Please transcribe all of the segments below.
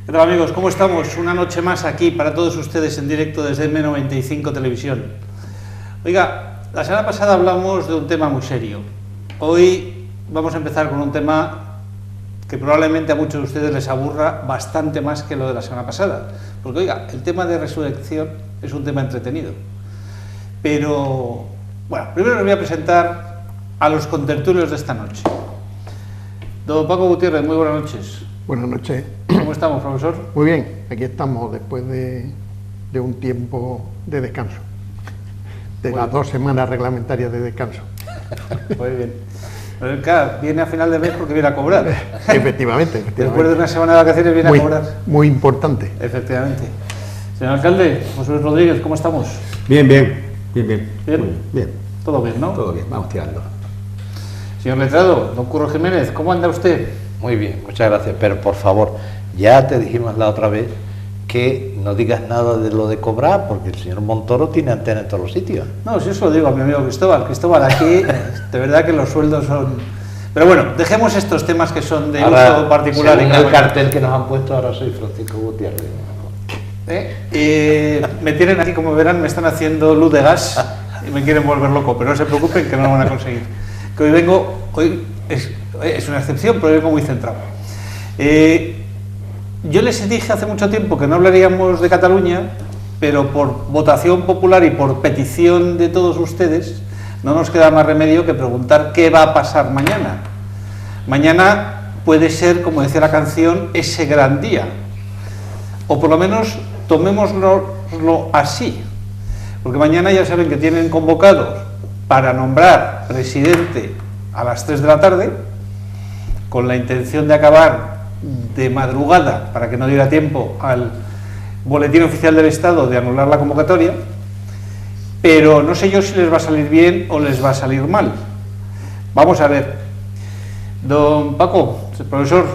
¿Qué tal, amigos? ¿Cómo estamos? Una noche más aquí para todos ustedes en directo desde M95 Televisión. Oiga, la semana pasada hablamos de un tema muy serio. Hoy vamos a empezar con un tema que probablemente a muchos de ustedes les aburra bastante más que lo de la semana pasada. Porque, oiga, el tema de resurrección es un tema entretenido. Pero, bueno, primero les voy a presentar a los contertulios de esta noche. Don Paco Gutiérrez, muy buenas noches. Buenas noches. ¿Cómo estamos, profesor? Muy bien, aquí estamos después de un tiempo de descanso, de las 2 semanas reglamentarias de descanso. Muy bien. Pero claro, viene a final de mes porque viene a cobrar. Efectivamente. Después de una semana de vacaciones viene a cobrar. Muy importante. Efectivamente. Señor alcalde, José Luis Rodríguez, ¿cómo estamos? Bien. ¿Bien? Bien. Todo bien, ¿no? Todo bien, vamos tirando. Señor letrado, don Curro Jiménez, ¿cómo anda usted? Muy bien, muchas gracias, pero por favor, ya te dijimos la otra vez que no digas nada de lo de cobrar, porque el señor Montoro tiene antena en todos los sitios. No, si eso lo digo a mi amigo Cristóbal. Cristóbal, aquí de verdad que los sueldos son... Pero bueno, dejemos estos temas que son de Ahora, uso particular. Según el cartel que nos han puesto, ahora soy Francisco Gutiérrez. Me tienen aquí, como verán, me están haciendo luz de gas y me quieren volver loco, pero no se preocupen que no lo van a conseguir. Que hoy es una excepción, pero vengo muy centrado. Yo les dije hace mucho tiempo que no hablaríamos de Cataluña, pero por votación popular y por petición de todos ustedes, no nos queda más remedio que preguntar qué va a pasar mañana. Mañana puede ser, como decía la canción, ese gran día. O por lo menos tomémoslo así. Porque mañana ya saben que tienen convocados para nombrar presidente a las 3 de la tarde, con la intención de acabar de madrugada, para que no diera tiempo al Boletín Oficial del Estado de anular la convocatoria, pero no sé yo si les va a salir bien o les va a salir mal. Vamos a ver. Don Paco, profesor,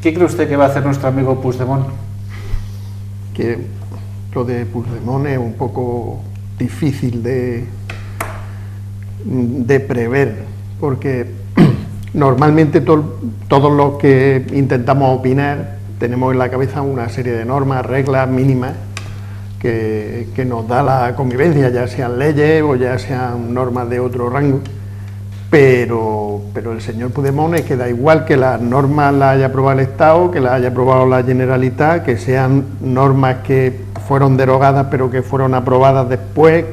¿qué cree usted que va a hacer nuestro amigo Puigdemont? Que lo de Puigdemont es un poco difícil de prever, porque normalmente todos los que intentamos opinar tenemos en la cabeza una serie de normas, reglas mínimas que nos da la convivencia, ya sean leyes o ya sean normas de otro rango, pero el señor Puigdemont es que da igual que las normas las haya aprobado el Estado, que las haya aprobado la Generalitat, que sean normas que fueron derogadas pero que fueron aprobadas después,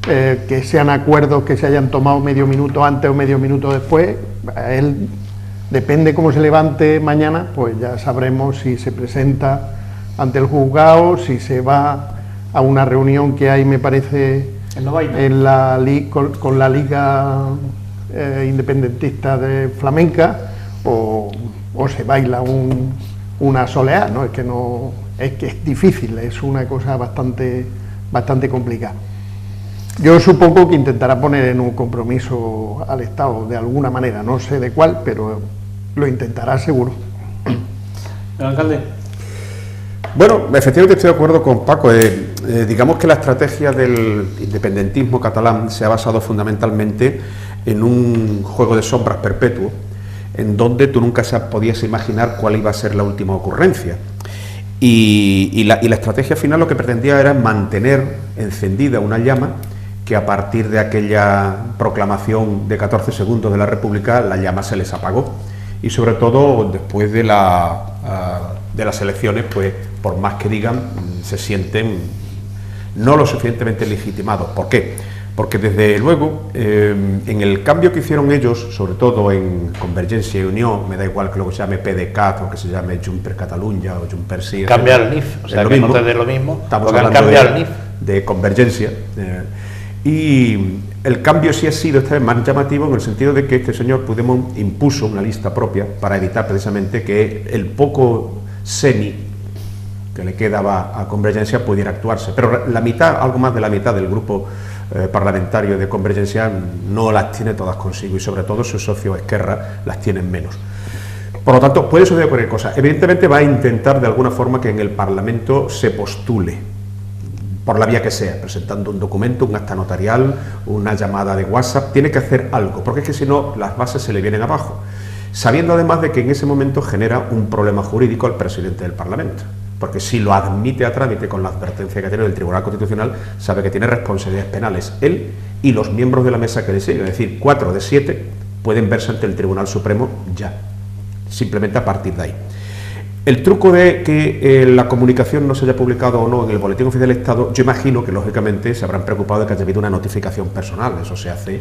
que sean acuerdos que se hayan tomado medio minuto antes o medio minuto después. A él, depende cómo se levante mañana, pues ya sabremos si se presenta ante el juzgado, si se va a una reunión que hay, me parece, con la Liga Independentista de Flamenca, o se baila una soleá, ¿no? Es que es difícil, es una cosa bastante complicada. Yo supongo que intentará poner en un compromiso al Estado de alguna manera, no sé de cuál, pero lo intentará seguro. Señor alcalde. Bueno, efectivamente estoy de acuerdo con Paco. Digamos que la estrategia del independentismo catalán se ha basado fundamentalmente en un juego de sombras perpetuo, en donde tú nunca podías imaginar cuál iba a ser la última ocurrencia. Y la estrategia final lo que pretendía era mantener encendida una llama que a partir de aquella proclamación de 14 segundos de la República, la llama se les apagó. Y sobre todo después de las elecciones, pues por más que digan, se sienten no lo suficientemente legitimados. ¿Por qué? Porque desde luego, en el cambio que hicieron ellos, sobre todo en Convergencia y Unión, me da igual que lo que se llame PDeCAT o que se llame Junts per Catalunya o Junts per Sí. Cambiar el NIF, o sea, que no te dé lo mismo. Estamos hablando de Convergencia. Y el cambio sí ha sido esta vez más llamativo en el sentido de que este señor Puigdemont impuso una lista propia para evitar precisamente que el poco semi que le quedaba a Convergencia pudiera actuarse. Pero la mitad, algo más de la mitad del grupo parlamentario de Convergencia no las tiene todas consigo, y sobre todo sus socios Esquerra las tienen menos. Por lo tanto, puede suceder cualquier cosa. Evidentemente va a intentar de alguna forma que en el Parlamento se postule, por la vía que sea, presentando un documento, un acta notarial, una llamada de WhatsApp. Tiene que hacer algo, porque es que si no las bases se le vienen abajo. sabiendo además de que en ese momento genera un problema jurídico al presidente del Parlamento, porque si lo admite a trámite con la advertencia que tiene el Tribunal Constitucional, sabe que tiene responsabilidades penales él y los miembros de la mesa que le siguen, es decir, 4 de 7 pueden verse ante el Tribunal Supremo ya, simplemente a partir de ahí. El truco de que la comunicación no se haya publicado o no en el Boletín Oficial del Estado, yo imagino que lógicamente se habrán preocupado de que haya habido una notificación personal, eso se hace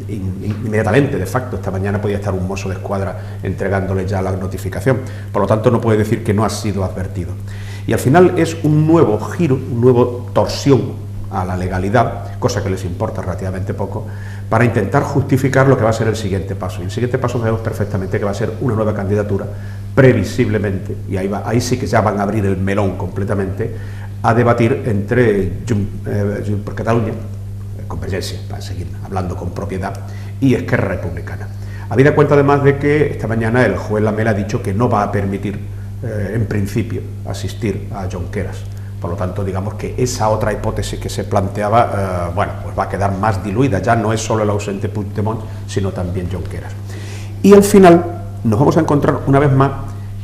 inmediatamente, de facto. Esta mañana podía estar un mozo de escuadra entregándole ya la notificación, por lo tanto no puede decir que no ha sido advertido. Y al final es un nuevo giro, un nuevo torsión a la legalidad, cosa que les importa relativamente poco, para intentar justificar lo que va a ser el siguiente paso. Y el siguiente paso sabemos perfectamente que va a ser una nueva candidatura, previsiblemente, y ahí sí que ya van a abrir el melón completamente, a debatir entre Junts per Catalunya, Convergencia, para seguir hablando con propiedad, y Esquerra Republicana. Habida cuenta además de que esta mañana el juez Lamela ha dicho que no va a permitir, en principio, asistir a Junqueras. Por lo tanto, digamos que esa otra hipótesis que se planteaba, bueno, pues va a quedar más diluida. Ya no es solo el ausente Puigdemont, sino también Junqueras. Y al final nos vamos a encontrar una vez más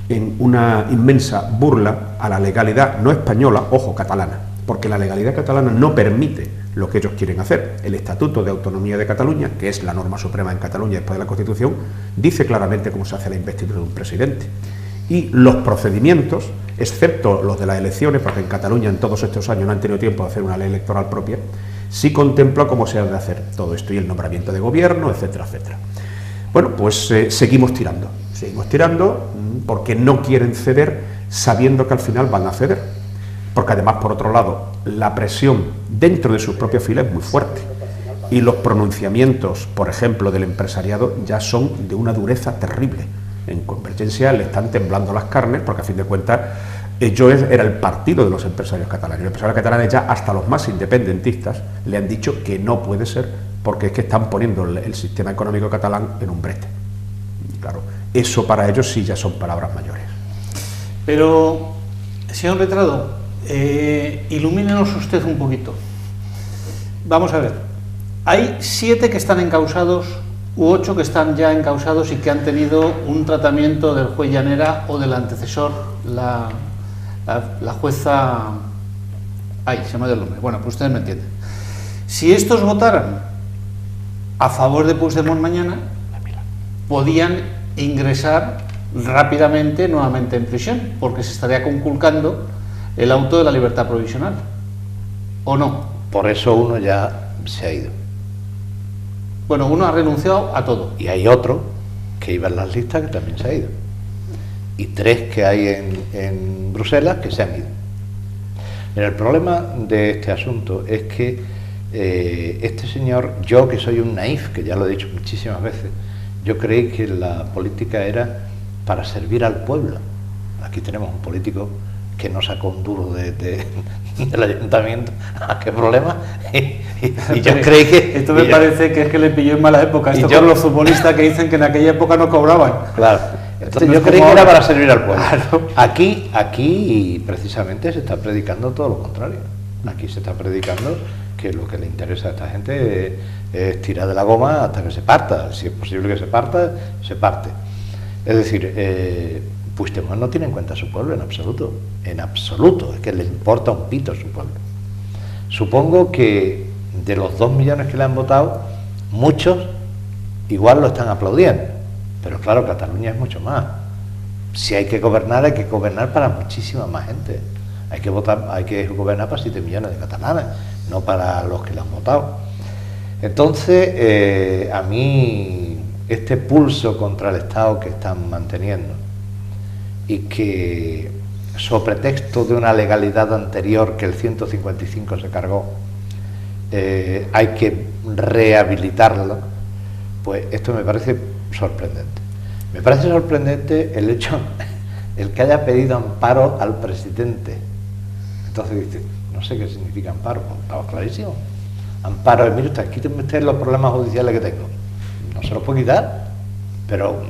en una inmensa burla a la legalidad no española, ojo, catalana, porque la legalidad catalana no permite lo que ellos quieren hacer. El Estatuto de Autonomía de Cataluña, que es la norma suprema en Cataluña después de la Constitución, dice claramente cómo se hace la investidura de un presidente. Y los procedimientos, excepto los de las elecciones, porque en Cataluña en todos estos años no han tenido tiempo de hacer una ley electoral propia, sí contempla cómo se ha de hacer todo esto y el nombramiento de gobierno, etcétera, etcétera. Bueno, pues seguimos tirando porque no quieren ceder sabiendo que al final van a ceder, porque además, por otro lado, la presión dentro de sus propias filas es muy fuerte y los pronunciamientos, por ejemplo, del empresariado ya son de una dureza terrible. En Convergencia le están temblando las carnes porque, a fin de cuentas, ellos era el partido de los empresarios catalanes. Los empresarios catalanes, ya hasta los más independentistas, le han dicho que no puede ser porque es que están poniendo el sistema económico catalán en un brete. Y claro, eso para ellos sí ya son palabras mayores. Pero, señor letrado, ilumínenos usted un poquito. Vamos a ver, hay 7 que están encausados u 8 que están ya encausados y que han tenido un tratamiento del juez Llanera o del antecesor, la jueza... Ay, se me ha ido el nombre. Bueno, pues ustedes me entienden. Si estos votaran a favor de Puigdemont mañana, podían ingresar rápidamente nuevamente en prisión, porque se estaría conculcando el auto de la libertad provisional, ¿o no? Por eso uno ya se ha ido. Bueno, uno ha renunciado a todo. Y hay otro que iba en las listas que también se ha ido. Y 3 que hay en Bruselas que se han ido. Mira, el problema de este asunto es que este señor, yo que soy un naif, que ya lo he dicho muchísimas veces, yo creí que la política era para servir al pueblo. Aquí tenemos un político que no sacó un duro del ayuntamiento. ¿Qué problema? Y yo creí que... Esto me parece que es que le pilló en mala época. Esto con los futbolistas que dicen que en aquella época no cobraban. Claro. Entonces yo creí que era para servir al pueblo. Claro. Aquí precisamente se está predicando todo lo contrario. Aquí se está predicando que lo que le interesa a esta gente es tirar de la goma hasta que se parta. Si es posible que se parta, se parte. Es decir, Puigdemont no tiene en cuenta a su pueblo en absoluto, es que le importa un pito a su pueblo. Supongo que de los 2 millones que le han votado, muchos igual lo están aplaudiendo, pero claro, Cataluña es mucho más. Si hay que gobernar para muchísima más gente. Hay que gobernar para 7 millones de catalanes, no para los que le han votado. Entonces, a mí, este pulso contra el Estado que están manteniendo, y que, sobre pretexto de una legalidad anterior que el 155 se cargó, hay que rehabilitarla, pues esto me parece sorprendente. Me parece sorprendente el hecho, el que haya pedido amparo al presidente. Entonces dice, no sé qué significa amparo, pues estaba clarísimo. Amparo es, mire usted, quíteme usted los problemas judiciales que tengo. No se los puedo quitar, pero...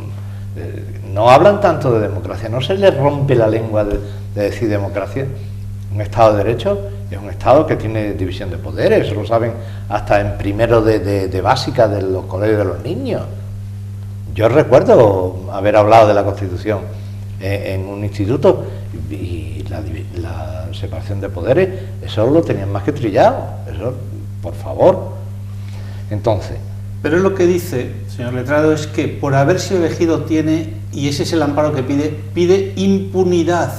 no hablan tanto de democracia, no se les rompe la lengua de decir democracia. Un Estado de Derecho es un Estado que tiene división de poderes, eso lo saben hasta en primero de básica de los colegios de los niños. Yo recuerdo haber hablado de la Constitución en un instituto y la separación de poderes, eso lo tenían más que trillado, eso, por favor. Entonces... Pero es lo que dice, señor letrado, es que por haber sido elegido tiene, y ese es el amparo que pide impunidad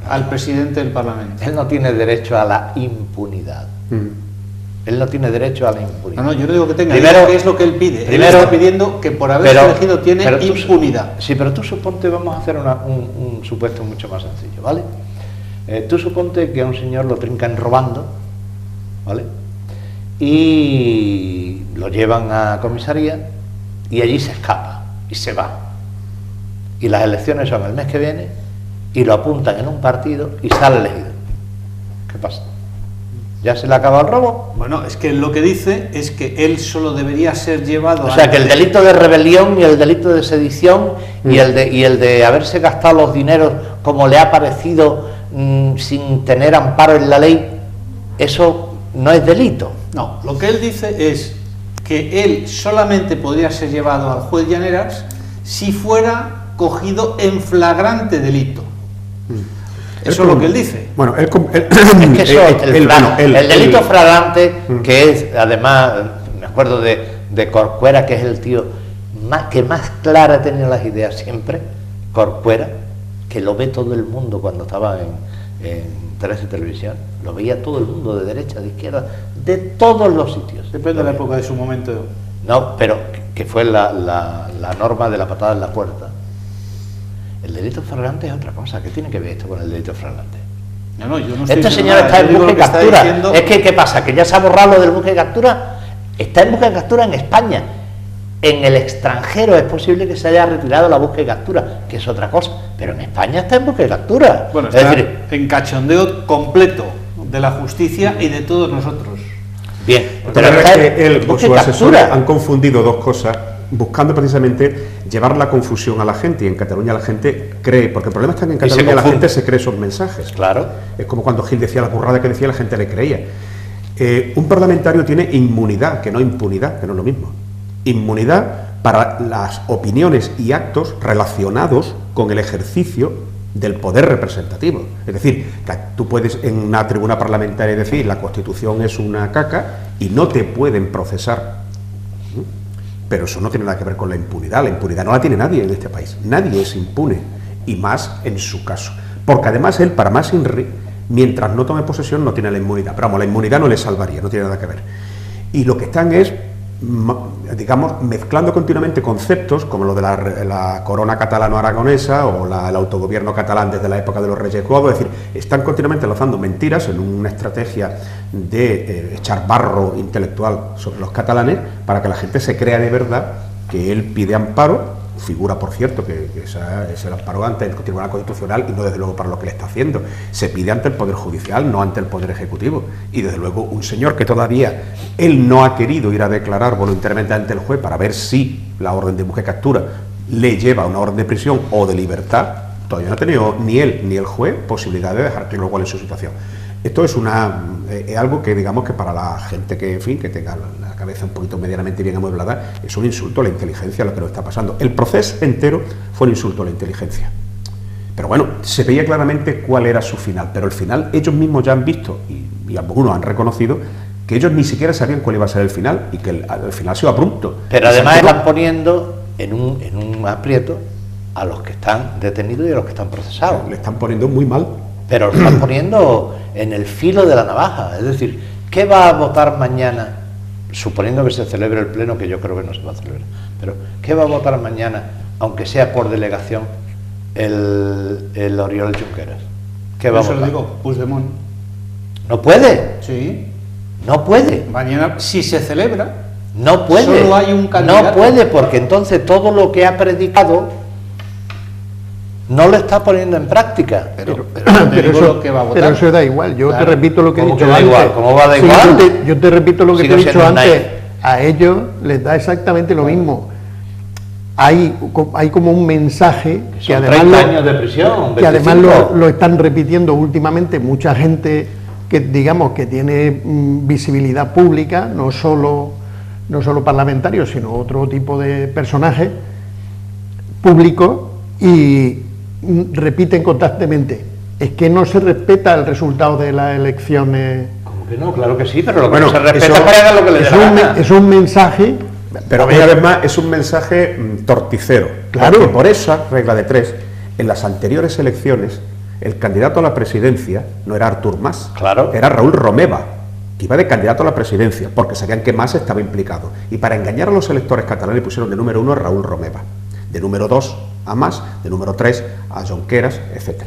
al presidente del Parlamento. Él no tiene derecho a la impunidad. Él no tiene derecho a la impunidad. No, yo no digo que tenga, primero, digo que es lo que él pide. Él está pidiendo que por haber sido elegido tiene impunidad. Sí, pero tú suponte, vamos a hacer un supuesto mucho más sencillo, ¿vale? Tú suponte que a un señor lo trincan robando, ¿vale? Y lo llevan a comisaría y allí se escapa y se va. Y las elecciones son el mes que viene y lo apuntan en un partido y sale elegido. ¿Qué pasa? ¿Ya se le ha acabado el robo? Bueno, es que lo que dice es que él solo debería ser llevado... O sea, que el delito de rebelión y el delito de sedición y el de haberse gastado los dineros como le ha parecido sin tener amparo en la ley, eso no es delito. No, lo que él dice es que él solamente podría ser llevado al juez Llaneras si fuera cogido en flagrante delito. Eso es lo que él dice. Bueno, es que eso, el delito flagrante, que es, además, me acuerdo de Corcuera, que es el tío que más clara ha tenido las ideas siempre, Corcuera, que lo ve todo el mundo cuando estaba en 13 Televisión, lo veía todo el mundo, de derecha, de izquierda, de todos los sitios. Depende de la época de su momento. No, pero que fue la norma de la patada en la puerta. El delito flagrante es otra cosa. ¿Qué tiene que ver esto con el delito flagrante? No, yo no estoy este señor está en busca y captura. Diciendo... Es que, ¿qué pasa? ¿Que ya se ha borrado lo del busca y captura? Está en busca y captura en España. En el extranjero es posible que se haya retirado la busca y captura, que es otra cosa. Pero en España está en busca y captura. Bueno, está en cachondeo completo de la justicia y de todos nosotros. Bien, pero es que él con su asesor han confundido dos cosas, buscando precisamente llevar la confusión a la gente, y en Cataluña la gente cree, porque el problema es que en Cataluña la gente se cree esos mensajes. Claro. Es como cuando Gil decía la burrada que decía, la gente le creía. Un parlamentario tiene inmunidad, que no impunidad, que no es lo mismo. Inmunidad para las opiniones y actos relacionados con el ejercicio del poder representativo. Es decir, que tú puedes en una tribuna parlamentaria decir la Constitución es una caca y no te pueden procesar. Pero eso no tiene nada que ver con la impunidad. La impunidad no la tiene nadie en este país. Nadie es impune, y más en su caso. Porque además él, para más Inri, mientras no tome posesión, no tiene la inmunidad. Pero vamos, la inmunidad no le salvaría, no tiene nada que ver. Y lo que están es, digamos, mezclando continuamente conceptos como lo de la corona catalano-aragonesa o el autogobierno catalán desde la época de los Reyes Godos. Es decir, están continuamente lanzando mentiras en una estrategia de echar barro intelectual sobre los catalanes para que la gente se crea de verdad que él pide amparo. Figura, por cierto, que es el amparo ante el Tribunal Constitucional y no desde luego para lo que le está haciendo. Se pide ante el Poder Judicial, no ante el Poder Ejecutivo. Y desde luego un señor que todavía él no ha querido ir a declarar voluntariamente ante el juez para ver si la orden de busca y captura le lleva a una orden de prisión o de libertad, todavía no ha tenido ni él ni el juez posibilidad de dejar claro cuál es su situación. Esto es algo que, digamos, que para la gente que, en fin, que tenga la cabeza un poquito medianamente bien amueblada, es un insulto a la inteligencia lo que nos está pasando. El proceso entero fue un insulto a la inteligencia. Pero bueno, se veía claramente cuál era su final, pero el final ellos mismos ya han visto, y algunos han reconocido, que ellos ni siquiera sabían cuál iba a ser el final, y que el final ha sido abrupto. Pero además están poniendo en un aprieto a los que están detenidos y a los que están procesados. Le están poniendo muy mal. Pero lo están poniendo en el filo de la navaja. Es decir, ¿qué va a votar mañana? Suponiendo que se celebre el pleno, que yo creo que no se va a celebrar. Pero ¿qué va a votar mañana, aunque sea por delegación, el Oriol Junqueras? ¿Qué va a votar? Eso lo digo, Puigdemont. ¿No puede? Sí. No puede. Mañana, si se celebra, no puede. Solo hay un candidato. No puede, porque entonces todo lo que ha predicado no lo está poniendo en práctica. Pero eso da igual. Yo te repito lo que he dicho antes. Igual? ¿Cómo va a dar igual? Yo te repito lo que te he dicho antes. A ellos les da exactamente lo mismo. Hay como un mensaje que además, 30 años de prisión, que además lo están repitiendo últimamente mucha gente que, digamos, que tiene visibilidad pública, no solo no solo parlamentarios, sino otro tipo de personajes públicos, y repiten constantemente: es que no se respeta el resultado de las elecciones. ¿Cómo que no? Claro que sí, pero lo que Bueno, no se respeta eso- es para hagan lo que le dé la gana. Es un mensaje, Pero a ver, una vez más es un mensaje torticero. Claro. Porque por esa regla de 3, en las anteriores elecciones, el candidato a la presidencia no era Artur Mas, Claro. era Raúl Romeva, que iba de candidato a la presidencia, porque sabían que Mas estaba implicado. Y para engañar a los electores catalanes pusieron de número 1 a Raúl Romeva, de número 2 a Mas, de número 3 a Junqueras, etc.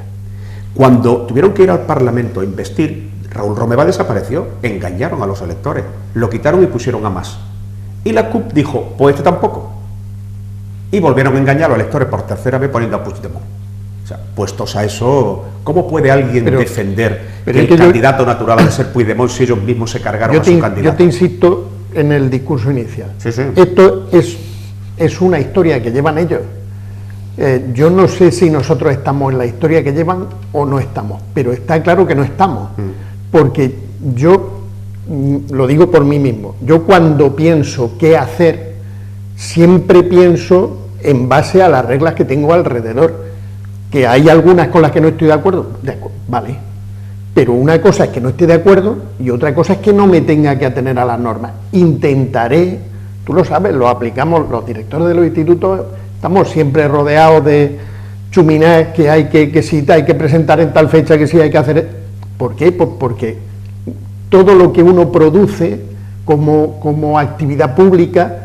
Cuando tuvieron que ir al Parlamento a investir, Raúl Romeva desapareció, engañaron a los electores, lo quitaron y pusieron a Mas. Y la CUP dijo: pues este tampoco. Y volvieron a engañar a los electores por tercera vez poniendo a Puigdemont. O sea, puestos a eso, ¿cómo puede alguien Pero- defender pero que es el que yo- candidato natural ha de ser Puigdemont si ellos mismos se cargaron a su candidato? yo te insisto en el discurso inicial. Sí, sí. Esto es una historia que llevan ellos. Yo no sé si nosotros estamos en la historia que llevan o no estamos, pero está claro que no estamos, porque yo lo digo por mí mismo. Yo cuando pienso qué hacer, siempre pienso en base a las reglas que tengo alrededor. Que hay algunas con las que no estoy de acuerdo, vale, pero una cosa es que no esté de acuerdo y otra cosa es que no me tenga que atener a las normas. Intentaré, tú lo sabes, lo aplicamos los directores de los institutos, estamos siempre rodeados de chuminés que hay que citar, hay que presentar en tal fecha, que sí hay que hacer. ¿Por qué? Porque todo lo que uno produce como actividad pública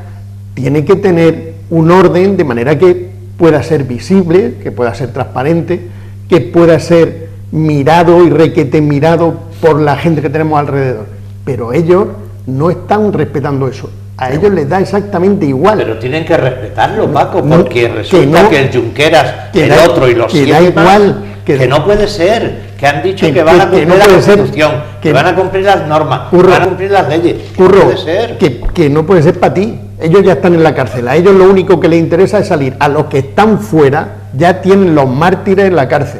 tiene que tener un orden de manera que pueda ser visible, que pueda ser transparente, que pueda ser mirado y requete mirado por la gente que tenemos alrededor. Pero ellos no están respetando eso. A ellos les da exactamente igual. Pero tienen que respetarlo, Paco, No, porque resulta no, que el Junqueras, que el da- otro y los que da 7 más, igual, que no puede ser, que han dicho que- que van a que cumplir no la puede ser, Constitución, que que- van a cumplir las normas, que Curro, van a cumplir las leyes. Que no Curro, puede ser. que no puede ser para ti. Ellos ya están en la cárcel. A ellos lo único que les interesa es salir. A los que están fuera ya tienen los mártires en la cárcel.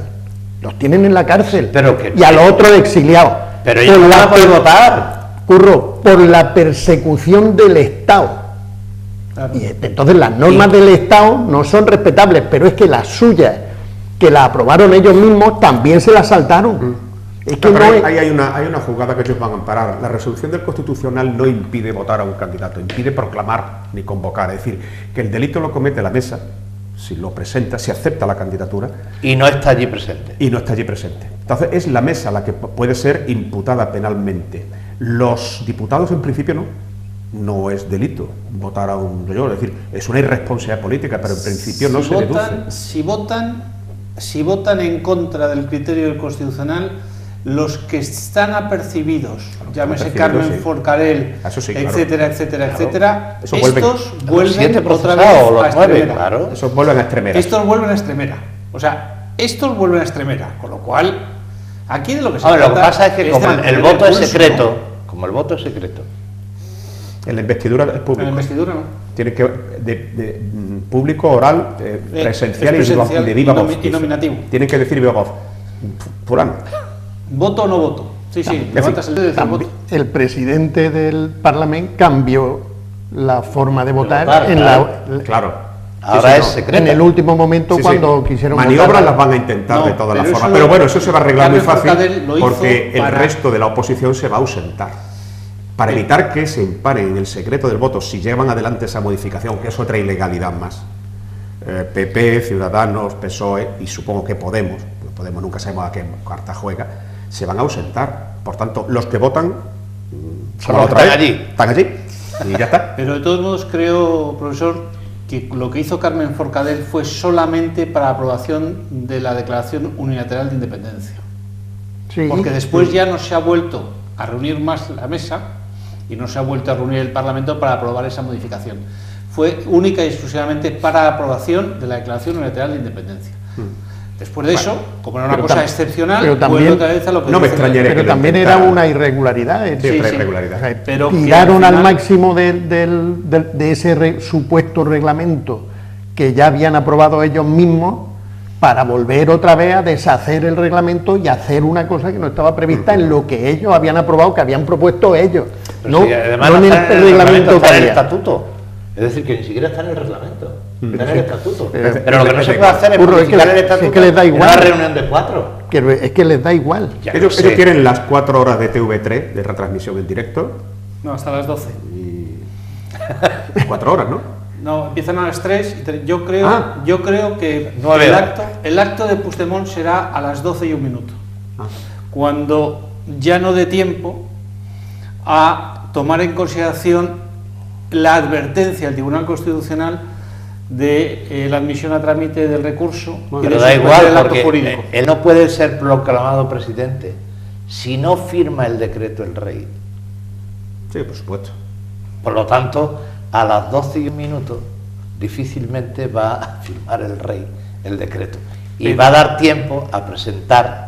Los tienen en la cárcel. Pero que- y a los otros exiliados. Pero ellos no van a poder votar. Curro, por la persecución del Estado. Y entonces las normas del Estado no son respetables, pero es que las suyas, que las aprobaron ellos mismos, también se las saltaron. Es que Pero no ahí es... hay una jugada que ellos van a amparar. La resolución del Constitucional no impide votar a un candidato, impide proclamar ni convocar. Es decir, que el delito lo comete la mesa, si lo presenta, si acepta la candidatura Y no está allí presente. y no está allí presente. Entonces es la mesa la que puede ser imputada penalmente. Los diputados en principio no es delito votar a un mayor, es decir, es una irresponsabilidad política, pero en principio no se deduce. Si votan en contra del criterio del Constitucional, los que están apercibidos, llámese Apercibidos, Carmen sí. Forcadell, Eso sí, claro. etcétera, etcétera, Claro. etcétera, Eso estos Los vuelven 7 otra vez procesados, a los 9, Extremera. claro. Eso vuelven a extremeras. Estos vuelven a Extremera. O sea, estos vuelven a Extremera. Con lo cual, aquí de lo que se Ahora, lo que trata pasa es que de como el mantener voto es pulso, secreto, como el voto es secreto, En la investidura es ¿no? En público. la investidura no. Tiene que público, oral, presencial es presencial y de viva y voz. y nominativo. Tienen que decir viva voz. Fulano. ¿Voto o no voto? Sí, sí, levantas el dedo y dices voto. El presidente del Parlamento cambió la forma de votar, votar, en Claro. ahora Sí, es no. secreto. en el último momento Sí, sí. cuando quisieron Maniobras votar. las van a intentar No, de todas las pero formas. eso Pero lo- bueno, eso se va a arreglar muy Carmen fácil Forcadell lo hizo porque el para- resto de la oposición se va a ausentar. Para evitar que se imparen en el secreto del voto, si llevan adelante esa modificación, que es otra ilegalidad más. PP, Ciudadanos, PSOE y supongo que Podemos, pues Podemos nunca sabemos a qué carta juega, se van a ausentar. Por tanto, los que votan Son los que están allí. Están allí y ya está. Pero de todos modos creo, profesor, que lo que hizo Carmen Forcadell fue solamente para aprobación de la Declaración Unilateral de Independencia. Sí, Porque después ya no se ha vuelto a reunir más la mesa y no se ha vuelto a reunir el Parlamento para aprobar esa modificación. Fue única y exclusivamente para aprobación de la Declaración Unilateral de Independencia. Después de eso, como era una pero cosa tam- excepcional, pero también- vuelve otra vez a lo que no me dice extrañaría el- pero que lo también era intentaran. una irregularidad. Sí, otra sí. irregularidad. O sea, Pero que tiraron al al final- máximo de ese supuesto reglamento que ya habían aprobado ellos mismos para volver otra vez a deshacer el reglamento y hacer una cosa que no estaba prevista en lo que ellos habían aprobado, que habían propuesto ellos. Pero No, si además no en está el reglamento está en el todavía. estatuto. Es decir, que ni siquiera está en el reglamento, está en el estatuto. Pero Pero lo que no se puede hacer es Curro, es que- modificar el es estatuto que les da en igual. una reunión de 4. Que es que les da igual. Ya lo Ellos sé. quieren las 4 horas de TV3 de retransmisión en directo No, hasta las 12. y 4 horas, ¿no? No, empiezan a las 3. Yo creo, Ah. yo creo que 9 horas. el acto de Puigdemont será a las 12 y 1 minuto. Ah. Cuando ya no dé tiempo a tomar en consideración la advertencia del Tribunal Constitucional de la admisión a trámite del recurso y de Pero da suspender igual, el acto porque jurídico. él no puede ser proclamado presidente si no firma el decreto el rey. Sí, por supuesto. Por lo tanto, a las 12 y 1 minuto difícilmente va a firmar el rey el decreto. Y Pero- va a dar tiempo a presentar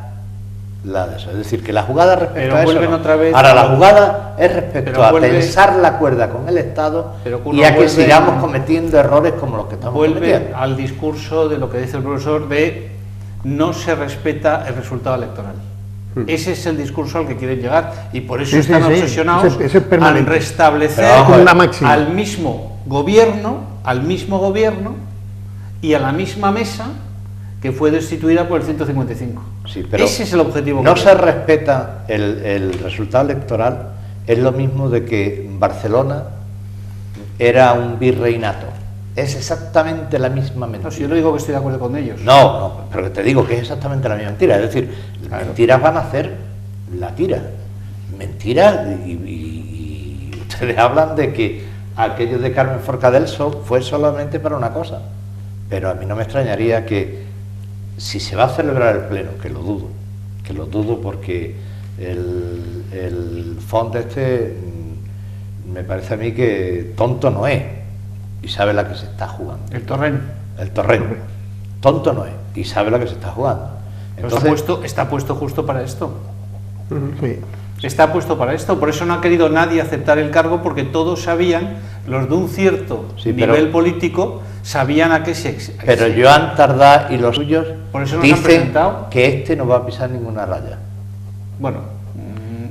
la de eso. Es decir, que la jugada respecto Pero a eso. vuelven no. otra vez Ahora, a la lo- jugada es respecto Pero a vuelve- tensar la cuerda con el Estado Pero, Curro, y a que vuelve- sigamos cometiendo errores como los que estamos Vuelve cometiendo. al discurso de lo que dice el profesor de no se respeta el resultado electoral. Ese es el discurso al que quieren llegar y por eso Sí, sí, están sí. obsesionados Ese es permanente. en restablecer Pero vamos a ver. Una máxima. al mismo gobierno y a la misma mesa que fue destituida por el 155. Sí, pero Ese es el objetivo. No que se respeta el resultado electoral, es lo mismo de que Barcelona era un virreinato. Es exactamente la misma No, mentira. si yo no digo que estoy de acuerdo con ellos. No, pero que te digo que es exactamente la misma mentira. Es decir, las mentiras van a hacer la tira. Mentiras y ustedes hablan de que aquello de Carmen Forcadell fue solamente para una cosa. Pero a mí no me extrañaría que si se va a celebrar el pleno, que lo dudo porque el fondo me parece a mí que tonto no es y sabe la que se está jugando. El Torrent. El Torrent. Tonto no es y sabe la que se está jugando. Pero Entonces, está puesto justo para esto. Sí. Está puesto para esto, por eso no ha querido nadie aceptar el cargo, porque todos sabían, los de un cierto Sí, pero- nivel político, sabían a qué se... pero Joan Tardá y los suyos Por eso nos han dicen presentado. que este no va a pisar ninguna raya. Bueno,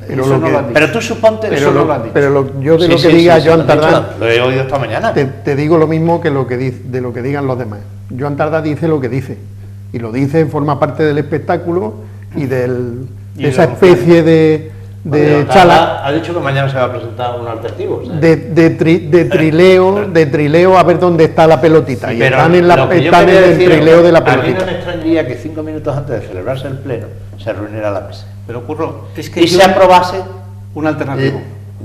Pero eso lo no que- lo han dicho. Pero tú suponte... Eso Pero, no lo- lo han dicho. pero yo de Sí, lo que sí, diga sí, se lo Joan han dicho, Tardá, lo he oído esta mañana. te digo lo mismo que lo que de lo que digan los demás. Joan Tardá dice lo que dice. Y lo dice, forma parte del espectáculo y de Y esa de- especie de Joan chala, Tardá ha dicho que mañana se va a presentar un alternativo. ¿sabes? de trileo a ver dónde está la pelotita. Y Pero están en, lo que yo están en quería el decir es trileo que de la a mí no pelotita. me extrañaría que 5 minutos antes de celebrarse el pleno se reuniera la mesa Pero Curro, es que y yo- se aprobase un alternativo.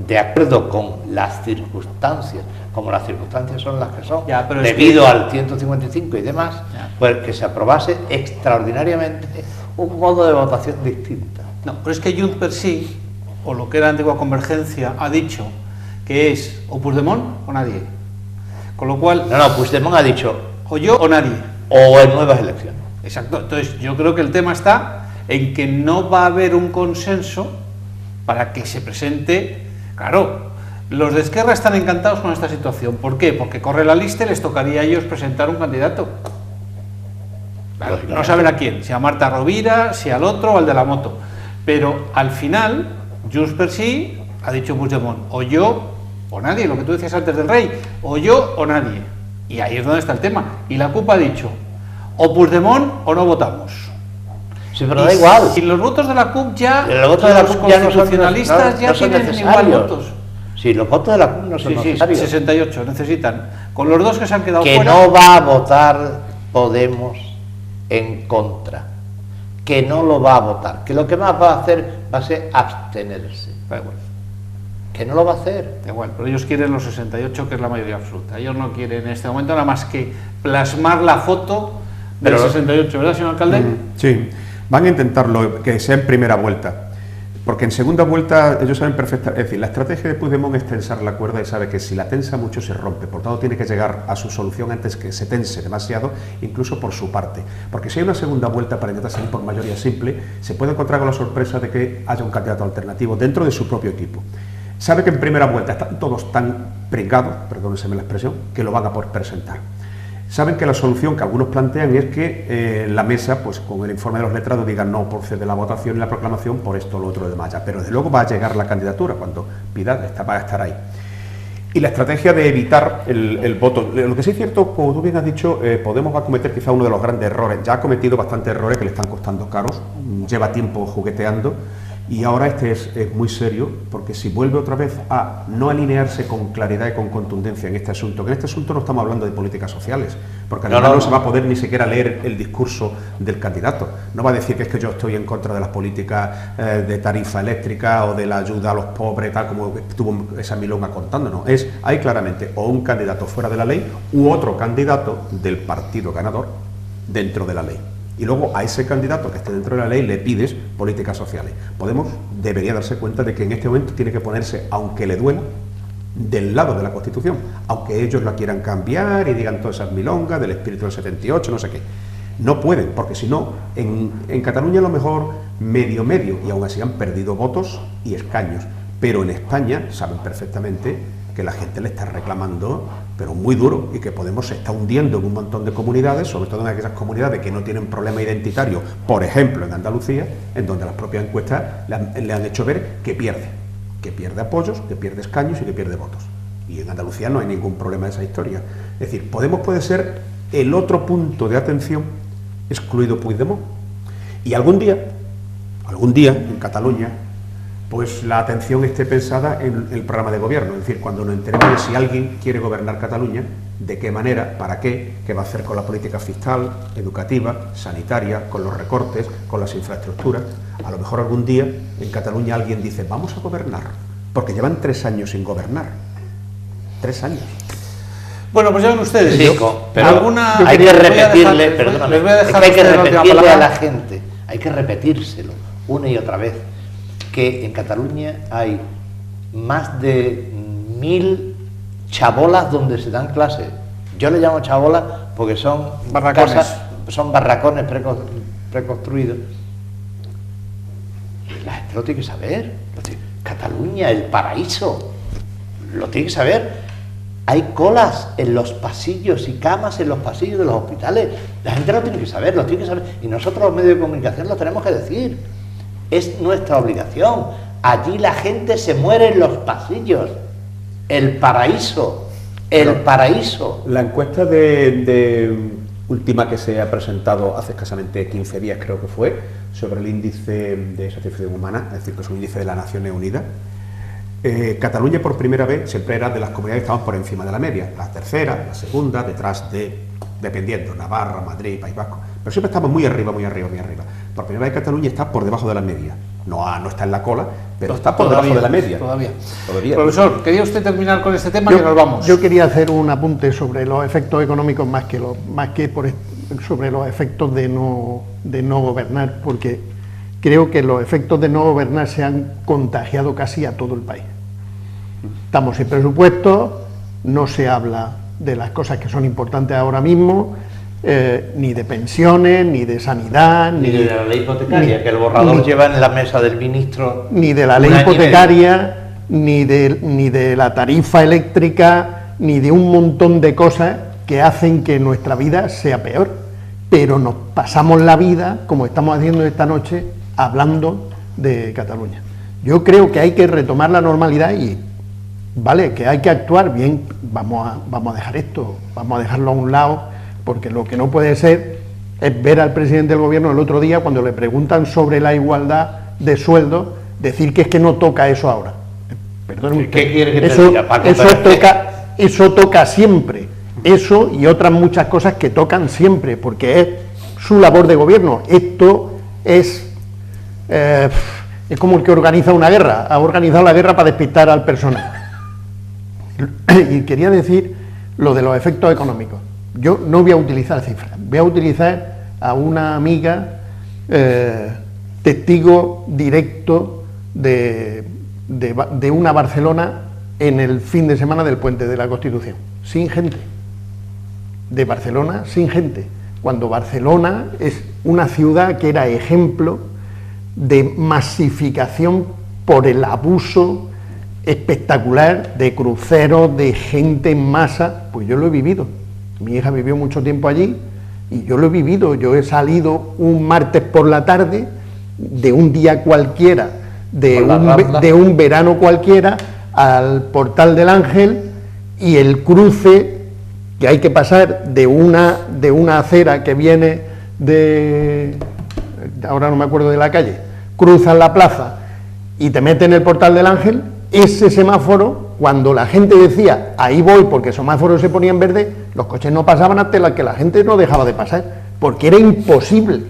de acuerdo con las circunstancias, como las circunstancias son las que son, Ya, pero es debido que- al 155 y demás, Ya. pues que se aprobase extraordinariamente un modo de votación distinta. No, pero es que Junts per sí, o lo que era antigua Convergencia, ha dicho que es o Puigdemont o nadie. Con lo cual, No, Puigdemont ha dicho o yo o nadie. o en nuevas elecciones. Exacto. Entonces, yo creo que el tema está en que no va a haber un consenso para que se presente. Claro, los de Esquerra están encantados con esta situación. ¿Por qué? Porque corre la lista y les tocaría a ellos presentar un candidato. Claro, no saben a quién, si a Marta Rovira, si al otro o al de la moto. Pero al final, Junts per sí ha dicho Puigdemont, o yo o nadie, lo que tú decías antes del rey, o yo o nadie. Y ahí es donde está el tema. Y la CUP ha dicho, o Puigdemont o no votamos. Sí, pero da igual. Y los votos de la CUP ya, Los votos de la los CUP ya no son, constitucionalistas ya no son tienen igual necesarios. votos. Sí, los votos de la CUP no son Sí, sí, necesarios. 68 necesitan. Con los dos que se han quedado Que fuera, no va a votar Podemos en contra, que no lo va a votar, que lo que más va a hacer va a ser abstenerse, da igual, que no lo va a hacer. da igual, pero ellos quieren los 68, que es la mayoría absoluta. Ellos no quieren en este momento nada más que plasmar la foto del Pero- 68, ¿verdad, señor alcalde? Sí, van a intentarlo que sea en primera vuelta, porque en segunda vuelta ellos saben perfectamente, es decir, la estrategia de Puigdemont es tensar la cuerda y sabe que si la tensa mucho se rompe, por tanto tiene que llegar a su solución antes que se tense demasiado, incluso por su parte, porque si hay una segunda vuelta para intentar salir por mayoría simple, se puede encontrar con la sorpresa de que haya un candidato alternativo dentro de su propio equipo. Sabe que en primera vuelta están todos tan pringados, perdónenseme la expresión, que lo van a poder presentar. saben que la solución que algunos plantean es que la mesa, pues con el informe de los letrados, digan no procede la votación y la proclamación por esto, lo otro, demás, ya. Pero desde luego va a llegar la candidatura, cuando pida, va a estar ahí. Y la estrategia de evitar el voto. Lo que sí es cierto, como tú bien has dicho, Podemos va a cometer quizá uno de los grandes errores. Ya ha cometido bastantes errores que le están costando caros, lleva tiempo jugueteando, y ahora este es muy serio, porque si vuelve otra vez a no alinearse con claridad y con contundencia en este asunto, que en este asunto no estamos hablando de políticas sociales, porque además no se va a poder ni siquiera leer el discurso del candidato. No va a decir que es que yo estoy en contra de las políticas de tarifa eléctrica o de la ayuda a los pobres, tal como estuvo esa milonga contándonos. Hay claramente o un candidato fuera de la ley u otro candidato del partido ganador dentro de la ley. Y luego a ese candidato que esté dentro de la ley le pides políticas sociales. Podemos debería darse cuenta de que en este momento tiene que ponerse, aunque le duela, del lado de la Constitución, aunque ellos la quieran cambiar y digan todas esas milongas del espíritu del 78, no sé qué. No pueden, porque si no, en Cataluña a lo mejor medio, y aún así han perdido votos y escaños. Pero en España saben perfectamente que la gente le está reclamando, pero muy duro, y que Podemos se está hundiendo en un montón de comunidades, sobre todo en aquellas comunidades que no tienen problema identitario, por ejemplo en Andalucía, en donde las propias encuestas le han hecho ver que pierde apoyos, que pierde escaños y que pierde votos. Y en Andalucía no hay ningún problema de esa historia. Es decir, Podemos puede ser el otro punto de atención, excluido Puigdemont. Y algún día en Cataluña, pues la atención esté pensada en el programa de gobierno, es decir, cuando nos enteremos de si alguien quiere gobernar Cataluña, de qué manera, para qué va a hacer con la política fiscal, educativa, sanitaria, con los recortes, con las infraestructuras. A lo mejor algún día en Cataluña alguien dice, vamos a gobernar, porque llevan 3 años sin gobernar. 3 años. Bueno, pues ya ven ustedes. Sí, pero hay que repetirle, perdóname, hay que repetirle a la gente, hay que repetírselo una y otra vez, que en Cataluña hay más de 1000 chabolas donde se dan clases. Yo le llamo chabolas porque son barracones, son barracones preconstruidos. La gente lo tiene que saber. Cataluña, el paraíso, lo tiene que saber. Hay colas en los pasillos y camas en los pasillos de los hospitales. La gente lo tiene que saber, y nosotros los medios de comunicación lo tenemos que decir. Es nuestra obligación. Allí la gente se muere en los pasillos. El paraíso. La encuesta de última que se ha presentado hace escasamente 15 días, creo que fue, sobre el índice de satisfacción humana, es decir, que es un índice de las Naciones Unidas. Cataluña por primera vez siempre era de las comunidades que estaban por encima de la media, la tercera, la segunda, detrás de, dependiendo, Navarra, Madrid, País Vasco, pero siempre estamos muy arriba. Por primera vez Cataluña está por debajo de la media, no está en la cola, pero está por debajo de la media. Todavía. Profesor, ¿quería usted terminar con este tema? Que nos vamos. Yo quería hacer un apunte sobre los efectos económicos sobre los efectos de no gobernar, porque creo que los efectos de no gobernar se han contagiado casi a todo el país. Estamos sin presupuesto, no se habla de las cosas que son importantes ahora mismo, ni de pensiones, ni de sanidad, ni de la ley hipotecaria, que el borrador lleva en la mesa del ministro. Ni de la ley hipotecaria, ni de la tarifa eléctrica, ni de un montón de cosas que hacen que nuestra vida sea peor. Pero nos pasamos la vida, como estamos haciendo esta noche, hablando de Cataluña. Yo creo que hay que retomar la normalidad y, vale, que hay que actuar bien, vamos a dejar esto, vamos a dejarlo a un lado, porque lo que no puede ser es ver al presidente del gobierno el otro día, cuando le preguntan sobre la igualdad de sueldos, decir que es que no toca eso ahora. Perdón, ¿qué quiere que te diga, Paco? Eso toca siempre, eso y otras muchas cosas que tocan siempre, porque es su labor de gobierno. Esto es como el que organiza una guerra, ha organizado la guerra para despistar al personal. Y quería decir lo de los efectos económicos. Yo no voy a utilizar cifras, voy a utilizar a una amiga testigo directo de una Barcelona en el fin de semana del Puente de la Constitución, sin gente, de Barcelona sin gente, cuando Barcelona es una ciudad que era ejemplo de masificación por el abuso espectacular de cruceros, de gente en masa. Pues yo lo he vivido Mi hija vivió mucho tiempo allí y yo lo he vivido. Yo he salido un martes por la tarde de un día cualquiera, de un verano cualquiera, al Portal del Ángel, y el cruce que hay que pasar de una acera que viene de... ahora no me acuerdo de la calle, cruzas la plaza y te metes en el Portal del Ángel. Ese semáforo, cuando la gente decía, ahí voy, porque el semáforo se ponía en verde, los coches no pasaban hasta que la gente no dejaba de pasar, porque era imposible,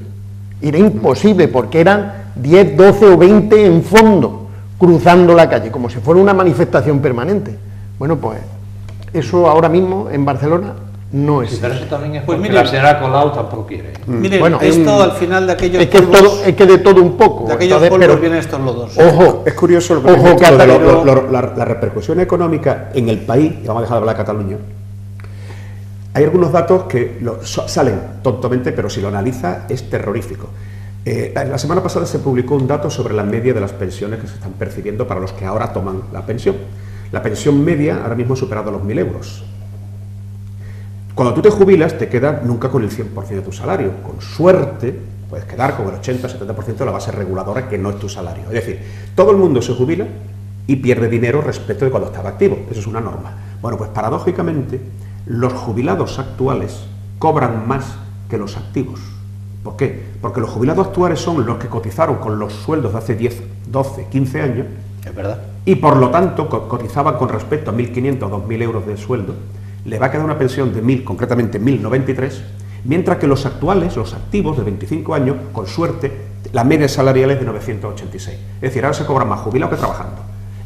porque eran 10, 12 o 20 en fondo, cruzando la calle, como si fuera una manifestación permanente. Bueno, pues eso ahora mismo en Barcelona no existe. Pero eso también es porque la señora Colau tampoco quiere. Miren, bueno, esto al final de aquellos es que de todo un poco. De aquellos polvos vienen estos lodos. Ojo, es curioso lo que ojo, la repercusión económica en el país, y vamos a dejar de hablar de Cataluña. Hay algunos datos que salen tontamente, pero si lo analiza es terrorífico. La semana pasada se publicó un dato sobre la media de las pensiones que se están percibiendo para los que ahora toman la pensión. La pensión media ahora mismo ha superado los 1.000 euros. Cuando tú te jubilas, te quedas nunca con el 100% de tu salario. Con suerte, puedes quedar con el 80-70% de la base reguladora, que no es tu salario. Es decir, todo el mundo se jubila y pierde dinero respecto de cuando estaba activo. Eso es una norma. Bueno, pues paradójicamente, los jubilados actuales cobran más que los activos. ¿Por qué? Porque los jubilados actuales son los que cotizaron con los sueldos de hace 10, 12, 15 años. Es verdad. Y por lo tanto cotizaban con respecto a 1.500 o 2.000 euros de sueldo. Le va a quedar una pensión de 1.000, concretamente 1.093, mientras que los actuales, los activos de 25 años, con suerte, la media salarial es de 986. Es decir, ahora se cobra más jubilado que trabajando.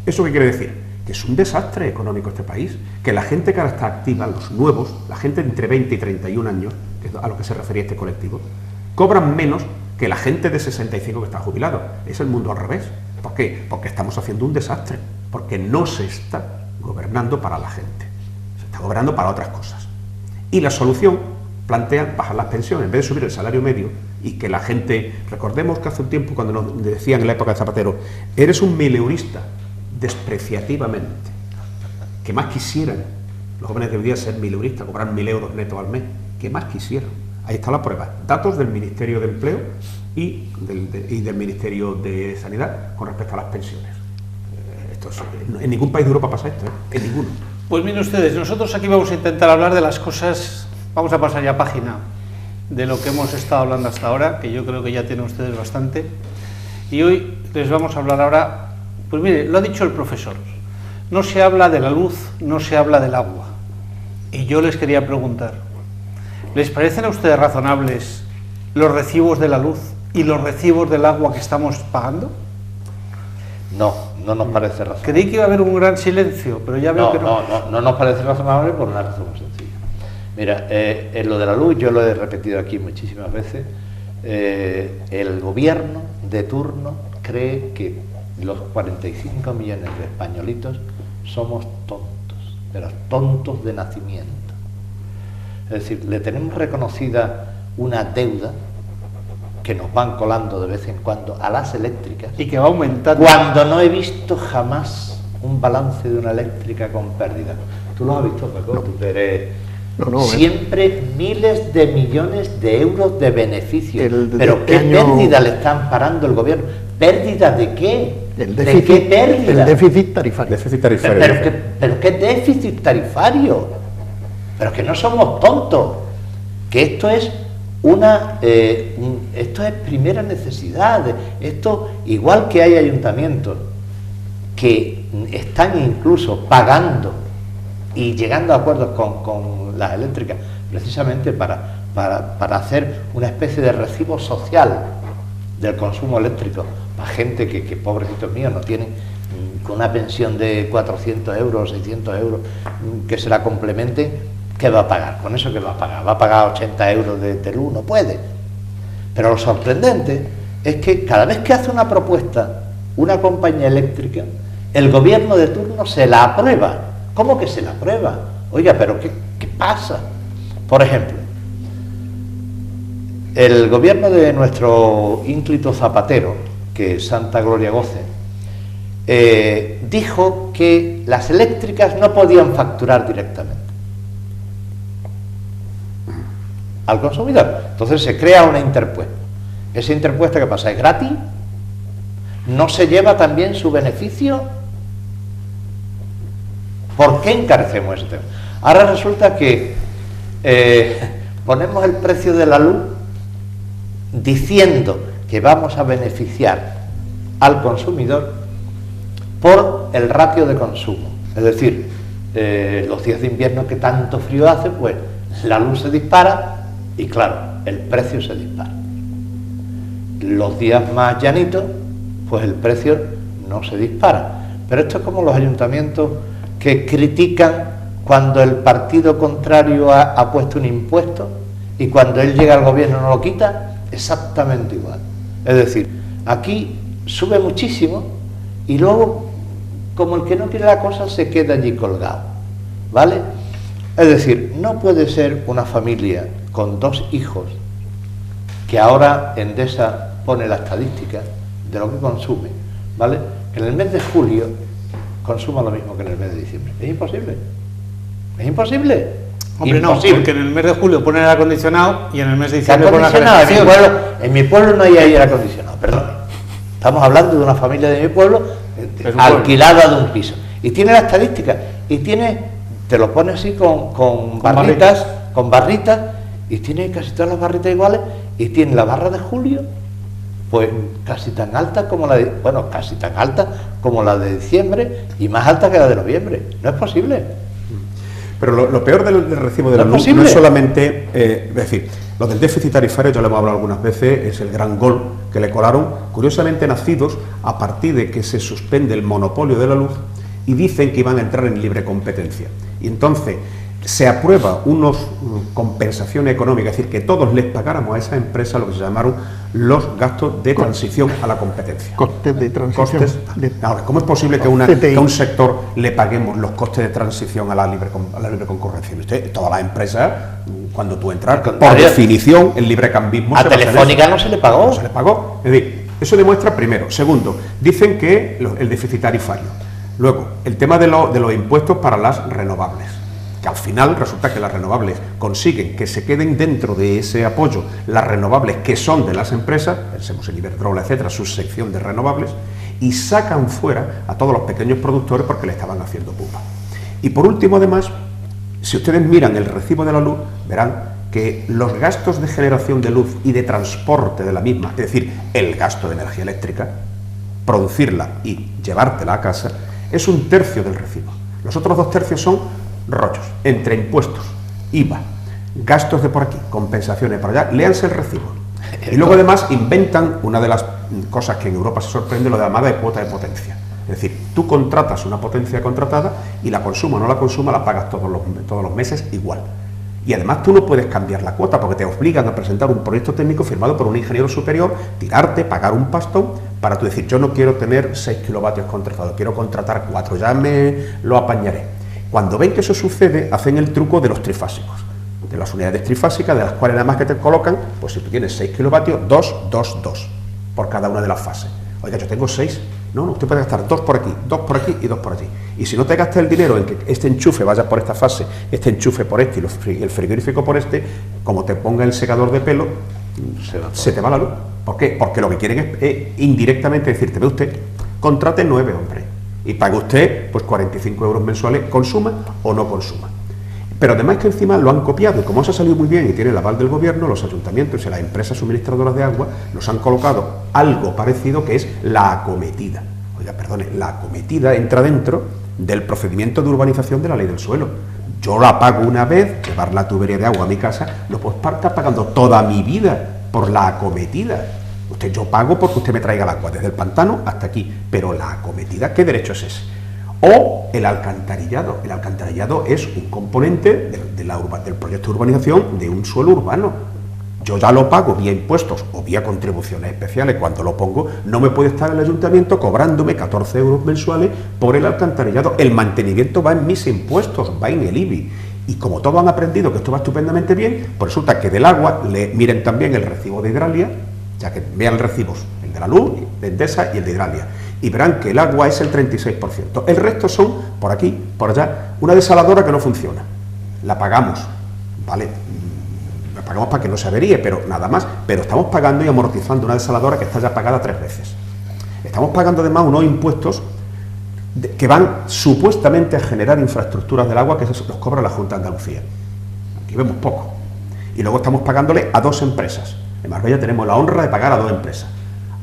¿Eso qué quiere decir? Que es un desastre económico este país, que la gente que ahora está activa, los nuevos, la gente entre 20 y 31 años, que es a lo que se refería este colectivo, cobran menos que la gente de 65 que está jubilado. Es el mundo al revés. ¿Por qué? Porque estamos haciendo un desastre, porque no se está gobernando para la gente, se está gobernando para otras cosas. Y la solución plantea bajar las pensiones, en vez de subir el salario medio y que la gente... Recordemos que hace un tiempo cuando nos decían en la época de Zapatero, eres un mileurista, despreciativamente, que más quisieran los jóvenes de hoy día ser mileuristas, cobrar 1.000 euros netos al mes, que más quisieran. Ahí está la prueba, datos del Ministerio de Empleo y del Ministerio de Sanidad con respecto a las pensiones. En ningún país de Europa pasa esto, en ninguno. Pues miren ustedes, nosotros aquí vamos a intentar hablar de las cosas, vamos a pasar ya página de lo que hemos estado hablando hasta ahora, que yo creo que ya tienen ustedes bastante, y hoy les vamos a hablar ahora, pues mire, lo ha dicho el profesor, no se habla de la luz, no se habla del agua, y yo les quería preguntar, ¿les parecen a ustedes razonables los recibos de la luz y los recibos del agua que estamos pagando? No, no nos parece razonable. Creí que iba a haber un gran silencio, pero ya veo que no. No nos parece razonable por una razón muy sencilla. Mira, en lo de la luz, yo lo he repetido aquí muchísimas veces, el gobierno de turno cree que los 45 millones de españolitos somos tontos, pero tontos de nacimiento. Es decir, le tenemos reconocida una deuda que nos van colando de vez en cuando a las eléctricas. Y que va aumentando. Cuando no he visto jamás un balance de una eléctrica con pérdida. ¿Tú lo has visto, Paco? No. Tú eres... No, siempre miles de millones de euros de beneficios. Pero este ¿qué año... pérdida le están parando el gobierno? ¿Pérdida de qué? ¿De qué pérdida? El déficit tarifario. Déficit tarifario. Pero ¿qué déficit tarifario? Pero que no somos tontos, que esto es esto es primera necesidad. Esto, igual que hay ayuntamientos que están incluso pagando y llegando a acuerdos con las eléctricas precisamente para hacer una especie de recibo social del consumo eléctrico para gente que pobrecitos míos no tienen, con una pensión de 400 euros, 600 euros, que se la complemente. ¿Qué va a pagar? ¿Con eso qué va a pagar? ¿Va a pagar 80 euros de luz? No puede. Pero lo sorprendente es que cada vez que hace una propuesta una compañía eléctrica, el gobierno de turno se la aprueba. ¿Cómo que se la aprueba? Oiga, pero ¿qué pasa? Por ejemplo, el gobierno de nuestro ínclito Zapatero, que Santa Gloria goce, dijo que las eléctricas no podían facturar directamente. al consumidor. Entonces se crea una interpuesta. Esa interpuesta, ¿qué pasa? ¿Es gratis? ¿No se lleva también su beneficio? ¿Por qué encarecemos ese tema? Ahora resulta que ponemos el precio de la luz diciendo que vamos a beneficiar al consumidor por el ratio de consumo. Es decir, los días de invierno que tanto frío hace, pues la luz se dispara y claro, el precio se dispara. Los días más llanitos, pues el precio no se dispara. Pero esto es como los ayuntamientos que critican cuando el partido contrario ha puesto un impuesto y cuando él llega al gobierno no lo quita, exactamente igual. Es decir, aquí sube muchísimo y luego, como el que no quiere la cosa, se queda allí colgado, ¿vale? Es decir, no puede ser una familia con 2 hijos, que ahora Endesa pone la estadística de lo que consume, ¿vale? Que en el mes de julio consuma lo mismo que en el mes de diciembre. Es imposible. Es imposible. Hombre, imposible. no, porque en el mes de julio ponen el acondicionado y en el mes de diciembre ponen la Acondicionado, calefacción. en mi pueblo no hay aire acondicionado, perdón. Estamos hablando de una familia de mi pueblo alquilada de un piso. Y tiene la estadística, y tiene, te lo pone así con barritas, y tiene casi todas las barritas iguales, y tiene la barra de julio, pues casi tan alta como la de, bueno, casi tan alta como la de diciembre, y más alta que la de noviembre. No es posible. Pero lo peor del recibo de la luz no es solamente, es decir, lo del déficit tarifario, ya lo hemos hablado algunas veces, es el gran gol que le colaron, curiosamente nacidos a partir de que se suspende el monopolio de la luz y dicen que iban a entrar en libre competencia. Y entonces se aprueba unas compensaciones económicas, es decir, que todos les pagáramos a esa empresa lo que se llamaron los gastos de transición a la competencia. Costes de transición. Costes. Ahora, ¿cómo es posible que a un sector le paguemos los costes de transición a la libre concurrencia? Todas las empresas, cuando tú entras, por definición, el librecambismo... A Telefónica no se le pagó. No se le pagó. Es decir, eso demuestra, primero. Segundo, dicen que el déficit tarifario. Luego, el tema de los impuestos para las renovables, que al final resulta que las renovables consiguen que se queden dentro de ese apoyo las renovables que son de las empresas, pensemos en Iberdrola, etcétera, su sección de renovables, y sacan fuera a todos los pequeños productores porque le estaban haciendo pupa. Y por último, además, si ustedes miran el recibo de la luz, verán que los gastos de generación de luz y de transporte de la misma, es decir, el gasto de energía eléctrica, producirla y llevártela a casa, es 1/3 del recibo. Los otros 2/3 son rollos, entre impuestos, IVA, gastos de por aquí, compensaciones por allá, léanse el recibo. Y luego además inventan una de las cosas que en Europa se sorprende, lo de la llamada cuota de potencia. Es decir, tú contratas una potencia contratada y la consuma o no la consuma, la pagas todos los meses igual. Y además tú no puedes cambiar la cuota porque te obligan a presentar un proyecto técnico firmado por un ingeniero superior, tirarte, pagar un pastón para tú decir, yo no quiero tener 6 kilovatios contratados, quiero contratar 4, ya me lo apañaré. Cuando ven que eso sucede, hacen el truco de los trifásicos, de las unidades trifásicas, de las cuales nada más que te colocan, pues si tú tienes 6 kilovatios, 2, 2, 2, por cada una de las fases. Oiga, yo tengo 6. No, usted puede gastar 2 por aquí, 2 por aquí y 2 por allí. Y si no te gastas el dinero en que este enchufe vaya por esta fase, este enchufe por este y el frigorífico por este, como te ponga el secador de pelo, se te va la luz. ¿Por qué? Porque lo que quieren es indirectamente decirte, ve usted, contrate 9, hombre, y pague usted pues 45 euros mensuales, consuma o no consuma. Pero además que encima lo han copiado, y como eso ha salido muy bien y tiene el aval del gobierno, los ayuntamientos y las empresas suministradoras de agua nos han colocado algo parecido que es la acometida. Oiga, perdone, la acometida entra dentro del procedimiento de urbanización de la ley del suelo. Yo la pago una vez, llevar la tubería de agua a mi casa, no puedo estar pagando toda mi vida por la acometida. Yo pago porque usted me traiga el agua desde el pantano hasta aquí, pero la acometida, ¿qué derecho es ese? O el alcantarillado. El alcantarillado es un componente del proyecto de urbanización de un suelo urbano. Yo ya lo pago vía impuestos o vía contribuciones especiales. Cuando lo pongo, no me puede estar el ayuntamiento cobrándome 14 euros mensuales por el alcantarillado. El mantenimiento va en mis impuestos, va en el IBI. Y como todos han aprendido que esto va estupendamente bien, pues resulta que del agua miren también el recibo de Hidralia, ya que vean recibos, el de la luz, de Endesa y el de Hidralia, y verán que el agua es el 36%. El resto son, por aquí, por allá, una desaladora que no funciona. La pagamos, ¿vale? pagamos para que no se averíe, pero nada más. Pero estamos pagando y amortizando una desaladora que está ya pagada 3 veces. Estamos pagando además unos impuestos que van supuestamente a generar infraestructuras del agua que los cobra la Junta de Andalucía. Aquí vemos poco. Y luego estamos pagándole a 2 empresas. En Marbella tenemos la honra de pagar a 2 empresas.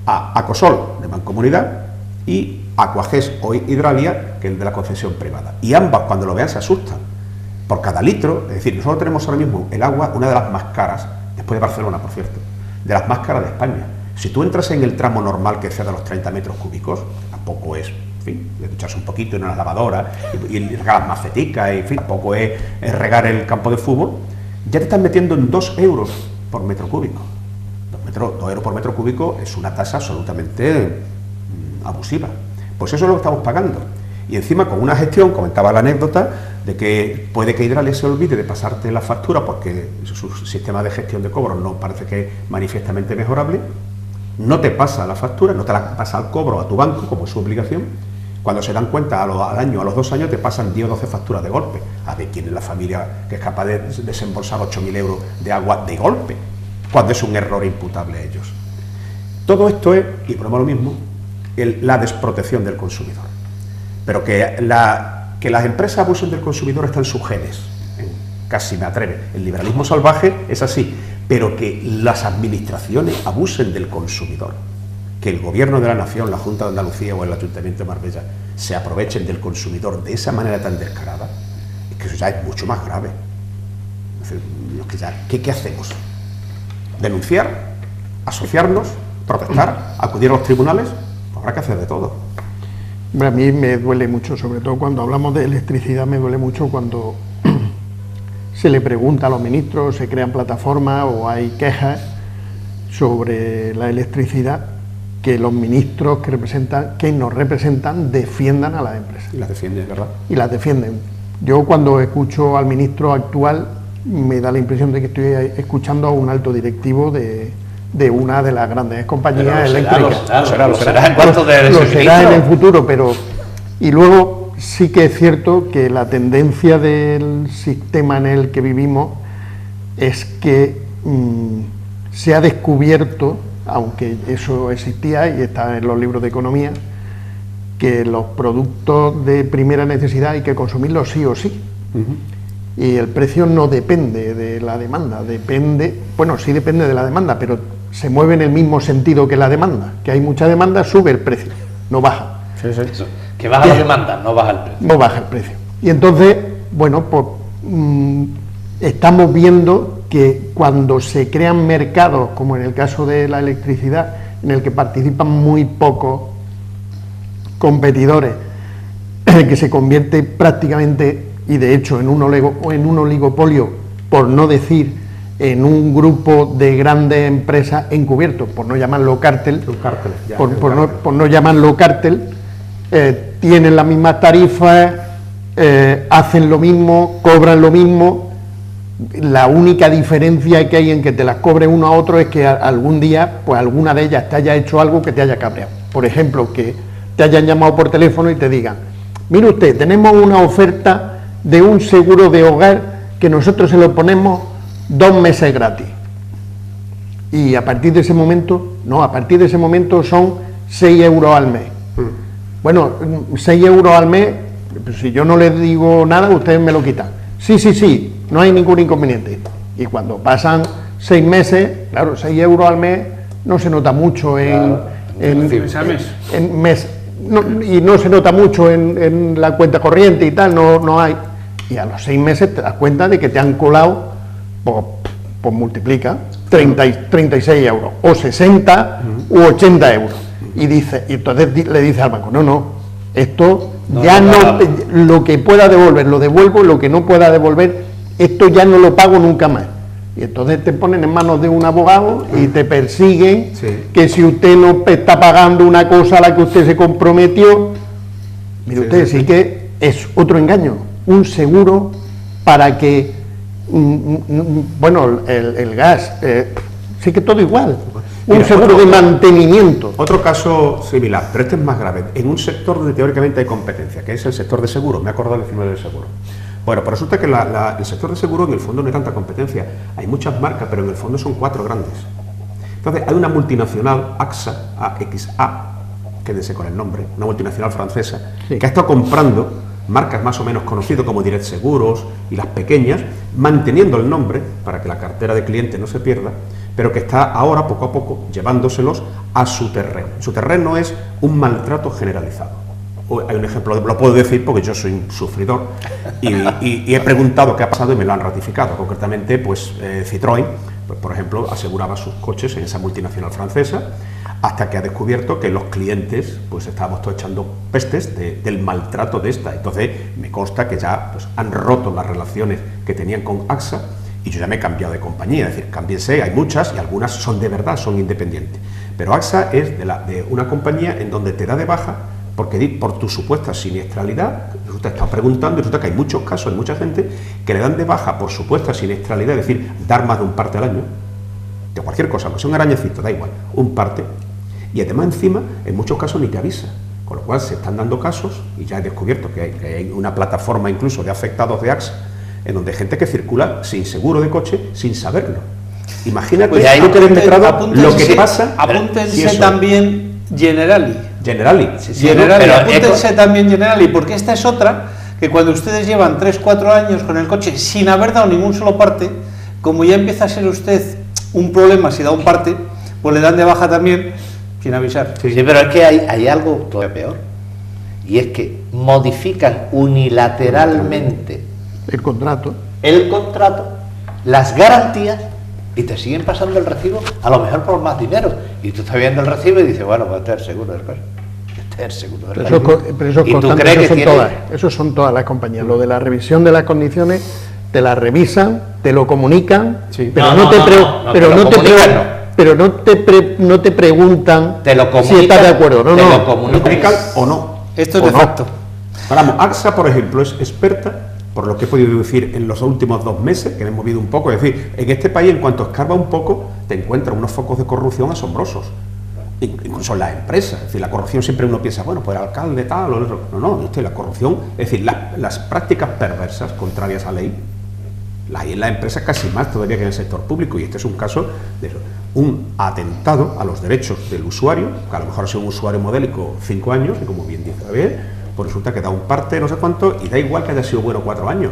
A Acosol, de Mancomunidad, y Aquages o Hidralia, que es de la concesión privada. Y ambas, cuando lo vean, se asustan. Por cada litro, es decir, nosotros tenemos ahora mismo el agua, una de las más caras, después de Barcelona, por cierto, de las más caras de España. Si tú entras en el tramo normal que sea de los 30 metros cúbicos, tampoco es, en fin, de ducharse un poquito en una lavadora y regar las maceticas, y en fin, tampoco es regar el campo de fútbol, ya te están metiendo en 2 euros por metro cúbico. 2 euros por metro cúbico es una tasa absolutamente abusiva. Pues eso es lo que estamos pagando. Y encima con una gestión, comentaba la anécdota, de que puede que Hidralia se olvide de pasarte la factura porque su sistema de gestión de cobros no parece que es manifiestamente mejorable, no te pasa la factura, no te la pasa al cobro a tu banco, como es su obligación. Cuando se dan cuenta al año, a los 2 años, te pasan 10 o 12 facturas de golpe. A ver quién es la familia que es capaz de desembolsar 8.000 euros de agua de golpe, cuando es un error imputable a ellos. Todo esto es, y ponemos lo mismo, la desprotección del consumidor. Pero que las empresas abusen del consumidor está en sus genes, casi me atreve. El liberalismo salvaje es así, pero que las administraciones abusen del consumidor, que el gobierno de la nación, la Junta de Andalucía o el Ayuntamiento de Marbella se aprovechen del consumidor de esa manera tan descarada, es que eso ya es mucho más grave. ¿Qué hacemos? ¿Denunciar? ¿Asociarnos? ¿Protestar? ¿Acudir a los tribunales? Pues habrá que hacer de todo. A mí me duele mucho, sobre todo cuando hablamos de electricidad, me duele mucho cuando se le pregunta a los ministros, se crean plataformas o hay quejas sobre la electricidad, que los ministros que nos representan defiendan a las empresas. Y las defienden, ¿verdad? Y las defienden. Yo cuando escucho al ministro actual me da la impresión de que estoy escuchando a un alto directivo de una de las grandes compañías eléctricas. Lo será en cuanto de lo será en el futuro, pero... Y luego sí que es cierto que la tendencia del sistema en el que vivimos es que se ha descubierto, aunque eso existía y está en los libros de economía, que los productos de primera necesidad hay que consumirlos sí o sí. Y el precio no depende de la demanda, sí depende de la demanda, pero se mueve en el mismo sentido que la demanda, que hay mucha demanda, sube el precio, no baja. Sí. Eso, que baja la demanda, no baja el precio. No baja el precio. Y entonces, bueno, pues estamos viendo que cuando se crean mercados, como en el caso de la electricidad, en el que participan muy pocos competidores, que se convierte prácticamente, y de hecho en un oligopolio, por no decir en un grupo de grandes empresas encubiertos, por no llamarlo cártel, por no llamarlo cártel, tienen las mismas tarifas, hacen lo mismo, cobran lo mismo. La única diferencia que hay en que te las cobre uno a otro es que algún día, pues alguna de ellas te haya hecho algo que te haya cabreado. Por ejemplo, que te hayan llamado por teléfono y te digan: mire usted, tenemos una oferta de un seguro de hogar que nosotros se lo ponemos 2 meses gratis. Y a partir de ese momento, son 6 euros al mes. Bueno, 6 euros al mes, pues si yo no les digo nada, ustedes me lo quitan. Sí, no hay ningún inconveniente. Y cuando pasan 6 meses, claro, 6 euros al mes no se nota mucho en mes. Y no se nota mucho en la cuenta corriente y tal, no hay. Y a los 6 meses te das cuenta de que te han colado, pues multiplica 36 euros, o 60 u 80 euros. Y entonces le dice al banco: no, esto lo que pueda devolver lo devuelvo, lo que no pueda devolver, esto ya no lo pago nunca más. Y entonces te ponen en manos de un abogado y te persiguen, que si usted no está pagando una cosa a la que usted se comprometió, mire usted, sí que es otro engaño, un seguro para que, el gas, sí que todo igual. Un seguro de mantenimiento. Otro caso similar, pero este es más grave, en un sector donde teóricamente hay competencia, que es el sector de seguros. Me he acordado de decirme del seguro. Bueno, pues resulta que el sector de seguros en el fondo no hay tanta competencia. Hay muchas marcas, pero en el fondo son 4 grandes. Entonces, hay una multinacional, AXA, quédense con el nombre, una multinacional francesa, sí, que ha estado comprando marcas más o menos conocidas como Direct Seguros y las pequeñas, manteniendo el nombre para que la cartera de clientes no se pierda, pero que está ahora, poco a poco, llevándoselos a su terreno. Su terreno es un maltrato generalizado. Hay un ejemplo, lo puedo decir porque yo soy un sufridor y he preguntado qué ha pasado y me lo han ratificado. Concretamente, pues Citroën, pues, por ejemplo, aseguraba sus coches en esa multinacional francesa, hasta que ha descubierto que los clientes, pues estábamos todos echando pestes del maltrato de esta. Entonces, me consta que ya pues, han roto las relaciones que tenían con AXA y yo ya me he cambiado de compañía. Es decir, cámbiense, hay muchas y algunas son de verdad, son independientes. Pero AXA es de una compañía en donde te da de baja porque por tu supuesta siniestralidad. Usted está preguntando y resulta que hay muchos casos, hay mucha gente que le dan de baja por supuesta siniestralidad, es decir, dar más de un parte al año, de cualquier cosa, no sea un arañecito, da igual, un parte, y además encima, en muchos casos ni te avisa, con lo cual se están dando casos, y ya he descubierto que hay una plataforma incluso de afectados de AXA, en donde hay gente que circula sin seguro de coche, sin saberlo. Imagínate pues tú que eres letrado, lo que pasa... Apúntense también Generali. Generali, pero apúntense también Generali, porque esta es otra que cuando ustedes llevan 3-4 años con el coche sin haber dado ningún solo parte, como ya empieza a ser usted un problema si da un parte, pues le dan de baja también sin avisar. Sí, pero es que hay algo todavía peor, y es que modifican unilateralmente el contrato, las garantías, y te siguen pasando el recibo, a lo mejor por más dinero, y tú estás viendo el recibo y dices, bueno, pues este es el seguro del coche. Pero eso es constante, eso son todas las compañías. Lo de la revisión de las condiciones, te la revisan, te lo comunican, sí, pero no te preguntan si estás de acuerdo. Lo comunican o no. Esto es de facto. Vamos, AXA, por ejemplo, es experta, por lo que he podido deducir en los últimos 2 meses, que me he movido un poco, es decir, en este país, en cuanto escarba un poco, te encuentras unos focos de corrupción asombrosos. Incluso en las empresas, es decir, la corrupción siempre uno piensa, bueno, pues el alcalde tal o el otro. No, la corrupción, es decir, las prácticas perversas contrarias a la ley, las hay en las empresas casi más todavía que en el sector público, y este es un caso de un atentado a los derechos del usuario, que a lo mejor ha sido un usuario modélico 5 años, y como bien dice Javier, pues resulta que da un parte no sé cuánto, y da igual que haya sido bueno 4 años.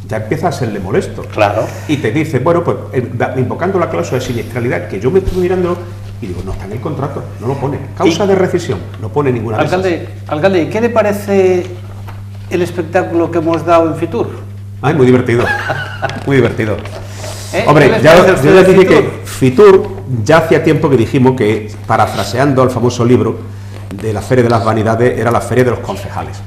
Ya empieza a serle molesto. Claro. Y te dice, bueno, pues invocando la cláusula de siniestralidad, que yo me estuve mirando y digo, no está en el contrato, no lo pone. Causa de rescisión, no pone ninguna de esas. Alcalde, ¿qué le parece el espectáculo que hemos dado en Fitur? Ay, muy divertido, muy divertido. Hombre, ya les dije que Fitur, ya hacía tiempo que dijimos que, parafraseando al famoso libro de la Feria de las Vanidades, era la Feria de los Concejales.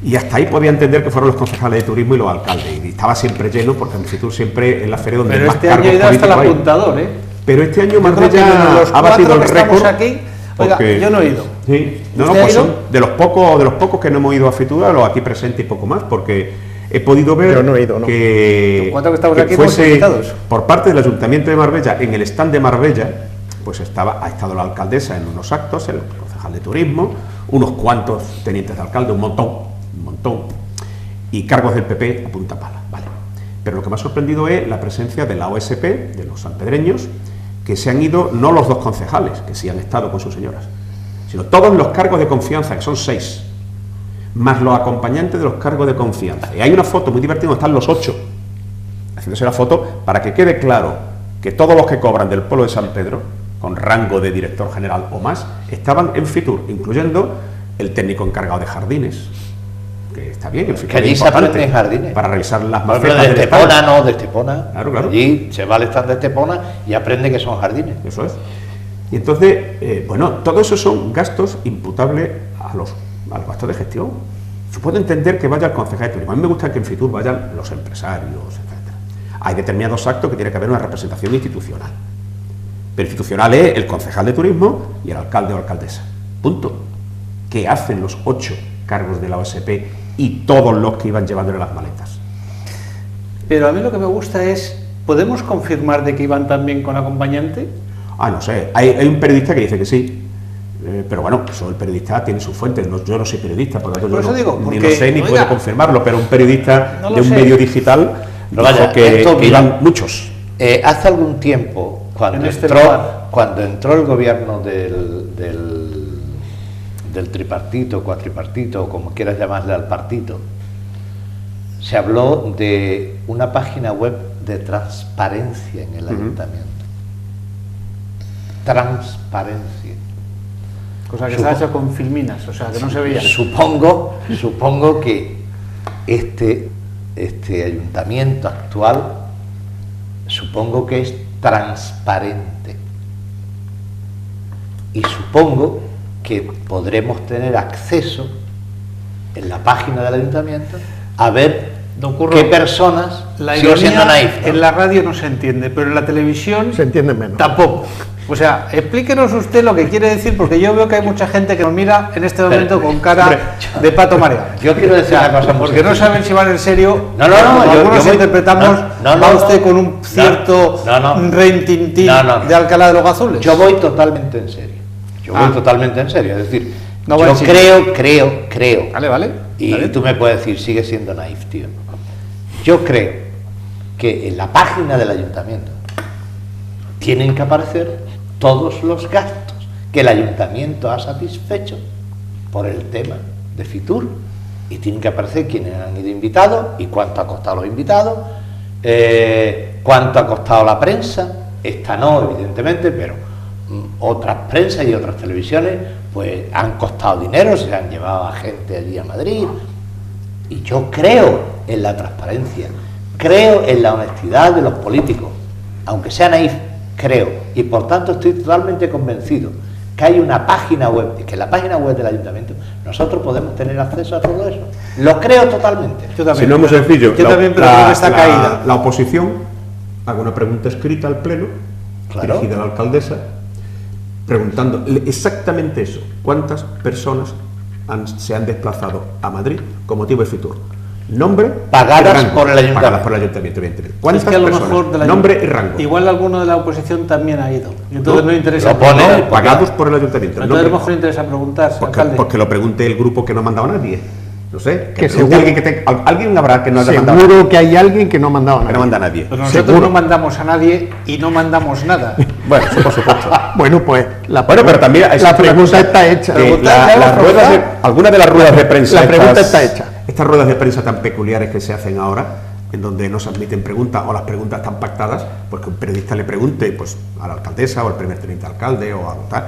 Y hasta ahí podía entender que fueron los concejales de turismo y los alcaldes. Y estaba siempre lleno, porque en Fitur siempre es la feria donde más cargos políticos hay. Pero este año hasta el apuntador, Pero este año Marbella ha batido el récord. Aquí, oiga, yo no he ido. Sí, pues son de los pocos que no hemos ido a Fitur, los aquí presentes y poco más, porque he podido ver que fuese por parte del Ayuntamiento de Marbella, en el stand de Marbella, pues ha estado la alcaldesa en unos actos, el concejal de turismo, unos cuantos tenientes de alcalde, un montón, y cargos del PP a punta pala, ¿vale? Pero lo que me ha sorprendido es la presencia de la OSP, de los sanpedreños, que se han ido, no los 2 concejales, que sí han estado con sus señoras, sino todos los cargos de confianza, que son 6, más los acompañantes de los cargos de confianza. Y hay una foto muy divertida donde están los 8, haciéndose la foto para que quede claro que todos los que cobran del pueblo de San Pedro, con rango de director general o más, estaban en Fitur, incluyendo el técnico encargado de jardines, que está bien, que allí se aprende en jardines, para revisar las macetas de Estepona, claro. Allí se va al stand de Estepona y aprende que son jardines. Eso es. Y entonces, todo eso son gastos imputables a los gastos de gestión. Se puede entender que vaya el concejal de turismo. A mí me gusta que en Fitur vayan los empresarios, etcétera. Hay determinados actos que tiene que haber una representación institucional. Pero institucional es el concejal de turismo y el alcalde o alcaldesa. Punto. ¿Qué hacen los 8 cargos de la OSP y todos los que iban llevándole las maletas? Pero a mí lo que me gusta es, ¿podemos confirmar de que iban también con acompañante? No sé, hay un periodista que dice que sí, Pero bueno, eso el periodista tiene sus fuentes. Yo no soy periodista, por lo tanto Por eso digo, ni porque, lo sé ni oiga, puedo confirmarlo, pero un periodista no lo de un sé. medio digital Pero dijo vaya, que esto, mira, iban muchos. Hace algún tiempo, En este lugar. cuando entró el gobierno del tripartito, cuatripartito, o como quieras llamarle al partito, se habló de una página web de transparencia en el ayuntamiento. Transparencia. Cosa que está hecha con filminas, o sea, que no se veía. Supongo que este ayuntamiento actual, supongo que es transparente. Y supongo que podremos tener acceso en la página del ayuntamiento a ver Don Curro, qué personas La sigo siendo ironía naif, ¿no? en la radio no se entiende, pero en la televisión Se entiende menos. tampoco. O sea, explíquenos usted lo que quiere decir, porque yo veo que hay mucha gente que nos mira en este momento con cara de pato mareado. Yo quiero decir una cosa muy porque no sencilla. saben si van en serio. No, como yo algunos voy- interpretamos, no, va no, usted no. con un cierto No. reintintín No. de Alcalá de los Gazules. Yo voy totalmente en serio. Voy totalmente en serio. Es decir, No va yo en serio. creo. Vale. Y Vale. tú me puedes decir, sigue siendo naif, tío. Yo creo que en la página del ayuntamiento tienen que aparecer todos los gastos que el ayuntamiento ha satisfecho por el tema de Fitur. Y tienen que aparecer quienes han ido invitados y cuánto ha costado los invitados, cuánto ha costado la prensa. Esta no, evidentemente, pero otras prensas y otras televisiones pues han costado dinero, se han llevado a gente allí a Madrid. Y yo creo en la transparencia, creo en la honestidad de los políticos, aunque sea naif, creo, y por tanto estoy totalmente convencido que hay una página web, y que en la página web del ayuntamiento nosotros podemos tener acceso a todo eso. Lo creo totalmente. Yo también. Si no es muy sencillo, Yo también, pero creo que está caída. la oposición haga una pregunta escrita al Pleno, Claro. dirigida a la alcaldesa, preguntando exactamente eso: ¿cuántas personas se han desplazado a Madrid con motivo de Fitur? Nombre Pagadas y rango. por el ayuntamiento. Pagadas por el ayuntamiento, evidentemente. ¿Cuántas Es que a lo personas? mejor de la Nombre y rango. Igual alguno de la oposición también ha ido. Y entonces no, interesa. lo pone. No, pagados por el ayuntamiento. Entonces a lo Nombre. mejor interesa preguntar, Porque, alcalde. porque lo pregunte el grupo que no ha mandado a nadie. No sé. Que pregunte seguro- alguien habrá que no haya mandado a nadie. Seguro que hay alguien que no ha mandado Que no nada. manda a nadie. Pero nosotros Seguro. no mandamos a nadie y no mandamos nada. Bueno, eso por supuesto. Bueno, pues Bueno, pero también la existe una pregunta cosa, está hecha. que Preguntar, las vamos a ruedas de- preguntar. algunas de las ruedas de prensa, La pregunta está hecha. Estas ruedas de prensa tan peculiares que se hacen ahora, en donde no se admiten preguntas o las preguntas están pactadas, pues que un periodista le pregunte pues a la alcaldesa o al primer teniente alcalde o a tal.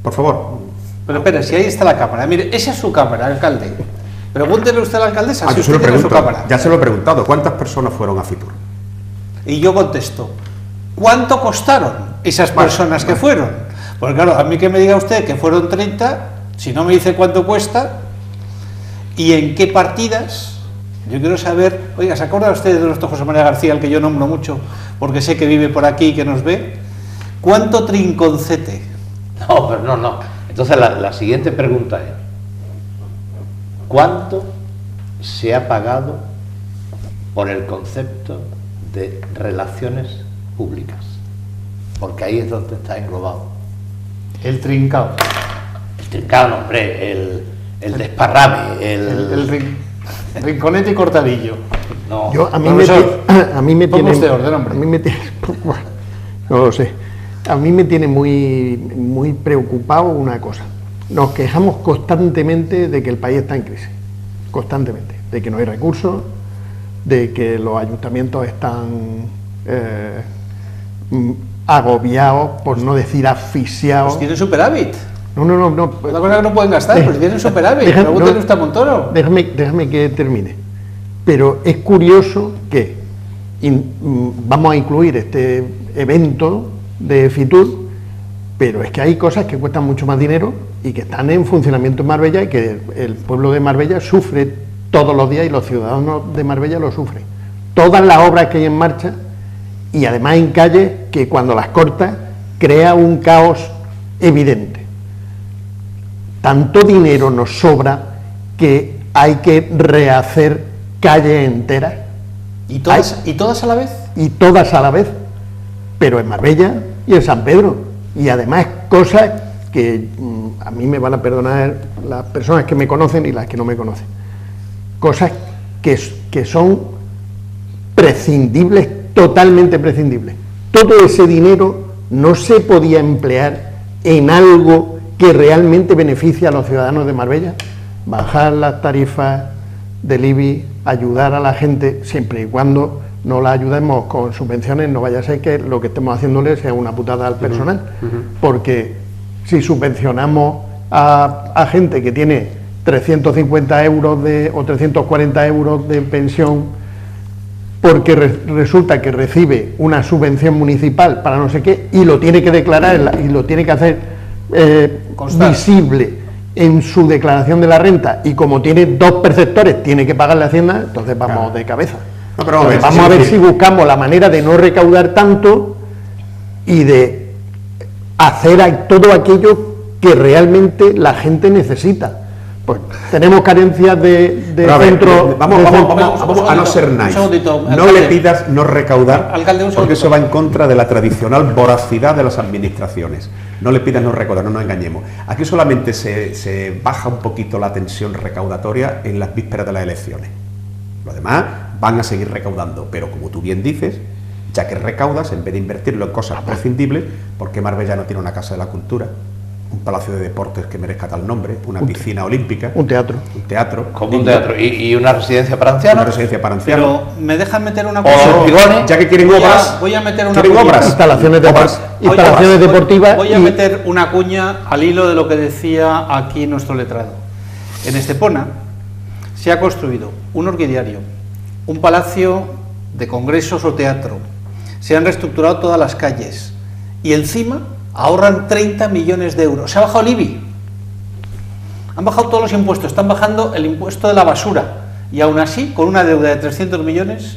Por favor. Pero espera, si ahí está la cámara. Mire, esa es su cámara, alcalde. Pregúntele usted a la alcaldesa si Yo se usted lo tiene su pregunto. cámara. Ya se lo he preguntado. ¿Cuántas personas fueron a Fitur? Y yo contesto, ¿cuánto costaron esas personas que fueron? Porque claro, a mí que me diga usted que fueron 30, si no me dice cuánto cuesta y en qué partidas, yo quiero saber, oiga, ¿se acuerda usted de nuestro José María García, al que yo nombro mucho, porque sé que vive por aquí y que nos ve? ¿Cuánto trinconcete? No, pero no. Entonces la siguiente pregunta es: ¿cuánto se ha pagado por el concepto de relaciones públicas? Porque ahí es donde está englobado. El trincao. El trincado, no, hombre, el desparrame, El rinconete y cortadillo. no. Yo, a mí Profesor, me ponga tiene, usted orden, hombre. a mí me tiene, bueno, no lo sé. A mí me tiene muy preocupado una cosa. Nos quejamos constantemente de que el país está en crisis, constantemente, de que no hay recursos, de que los ayuntamientos están agobiados, por no decir asfixiados. Pues tiene superávit. No. Es la cosa que no pueden gastar, pero tienen superávit. Deja- Pregúntale no. usted a Montoro. Déjame que termine. Pero es curioso que vamos a incluir este evento de Fitur, pero es que hay cosas que cuestan mucho más dinero y que están en funcionamiento en Marbella y que el pueblo de Marbella sufre todos los días y los ciudadanos de Marbella lo sufren. Todas las obras que hay en marcha y además en calles que cuando las cortas crea un caos evidente. Tanto dinero nos sobra que hay que rehacer calles enteras ¿Y todas a la vez? y todas a la vez, pero en Marbella y en San Pedro. Y además cosas que a mí me van a perdonar las personas que me conocen y las que no me conocen. Cosas que son prescindibles, totalmente prescindibles. Todo ese dinero no se podía emplear en algo que realmente beneficie a los ciudadanos de Marbella. Bajar las tarifas del IBI, ayudar a la gente, siempre y cuando no la ayudemos con subvenciones, no vaya a ser que lo que estemos haciéndole sea una putada al personal. Porque si subvencionamos a gente que tiene 350 euros o 340 euros de pensión, porque resulta que recibe una subvención municipal para no sé qué, y lo tiene que declarar y lo tiene que hacer visible en su declaración de la renta, y como tiene 2 perceptores tiene que pagarle a Hacienda, entonces vamos de cabeza. No, pero vamos a ver si buscamos la manera de no recaudar tanto y de hacer todo aquello que realmente la gente necesita. Pues tenemos carencias de centro. Vamos a no ser nice. No le pidas no recaudar, alcalde, porque eso va en contra de la tradicional voracidad de las administraciones. No le pidas no recaudar, no nos engañemos. Aquí solamente se baja un poquito la tensión recaudatoria en las vísperas de las elecciones. Los demás van a seguir recaudando, pero como tú bien dices, ya que recaudas, en vez de invertirlo en cosas prescindibles, ¿por qué Marbella no tiene una casa de la cultura? Un palacio de deportes que merezca tal nombre, una piscina olímpica, un teatro. Como un teatro. ¿Y una residencia para ancianos? Una residencia para ancianos. Pero me dejan meter una cosa. Ya que quieren obras, voy a meter una ¿quieren obras? Instalaciones deportivas. Voy a meter una cuña al hilo de lo que decía aquí nuestro letrado. En Estepona se ha construido un orquidiario, un palacio de congresos o teatro, se han reestructurado todas las calles y encima ahorran 30 millones de euros. Se ha bajado el IBI, han bajado todos los impuestos, están bajando el impuesto de la basura, y aún así, con una deuda de 300 millones,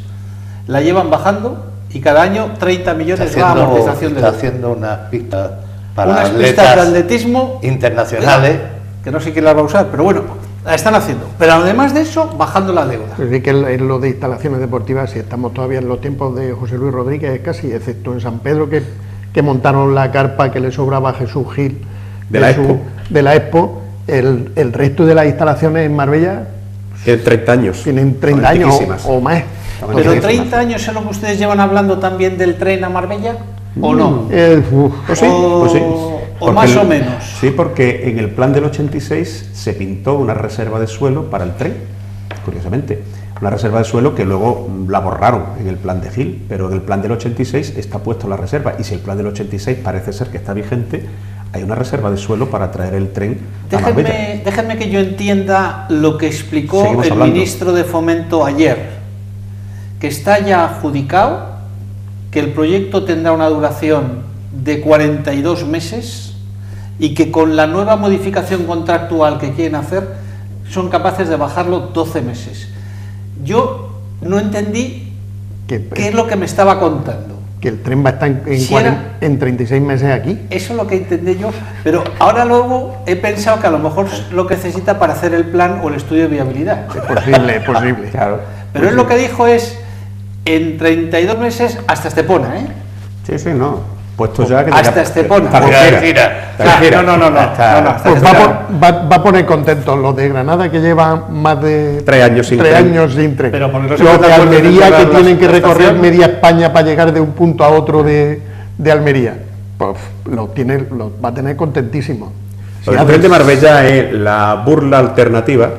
la llevan bajando, y cada año 30 millones va a amortización de deuda. Está haciendo unas pistas para unas pistas de atletismo internacionales, que no sé quién las va a usar, pero bueno, la están haciendo. Pero además de eso, bajando la deuda. Pues sí, que en lo de instalaciones deportivas, si estamos todavía en los tiempos de José Luis Rodríguez, casi, excepto en San Pedro, que montaron la carpa que le sobraba a Jesús Gil de la Expo, el resto de las instalaciones en Marbella tienen 30 años. Tienen 30 años o más. Pero 30 años es lo que ustedes llevan hablando también del tren a Marbella, ¿o no? Pues sí. O más o menos. Sí, porque en el plan del 86 se pintó una reserva de suelo para el tren, curiosamente. Una reserva de suelo que luego la borraron en el plan de Gil, pero en el plan del 86 está puesto la reserva, y si el plan del 86 parece ser que está vigente, hay una reserva de suelo para traer el tren a Marbella. Déjenme que yo entienda lo que explicó el ministro de Fomento ayer, que está ya adjudicado, que el proyecto tendrá una duración de 42 meses y que con la nueva modificación contractual que quieren hacer son capaces de bajarlo 12 meses. Yo no entendí qué es lo que me estaba contando. Que el tren va a estar en 36 meses aquí. Eso es lo que entendí yo, pero ahora luego he pensado que a lo mejor lo que necesita para hacer el plan o el estudio de viabilidad. Es posible. Claro. Pero él lo que dijo es en 32 meses hasta Estepona, ¿eh? Sí, no. Puesto ya que hasta Estepona. No. Pues va a poner contentos los de Granada, que llevan más de 3 años sin tren. Pero los de Almería, que tienen que recorrer media España para llegar de un punto a otro de Almería, pues los va a tener contentísimos. El tren de Marbella es la burla alternativa.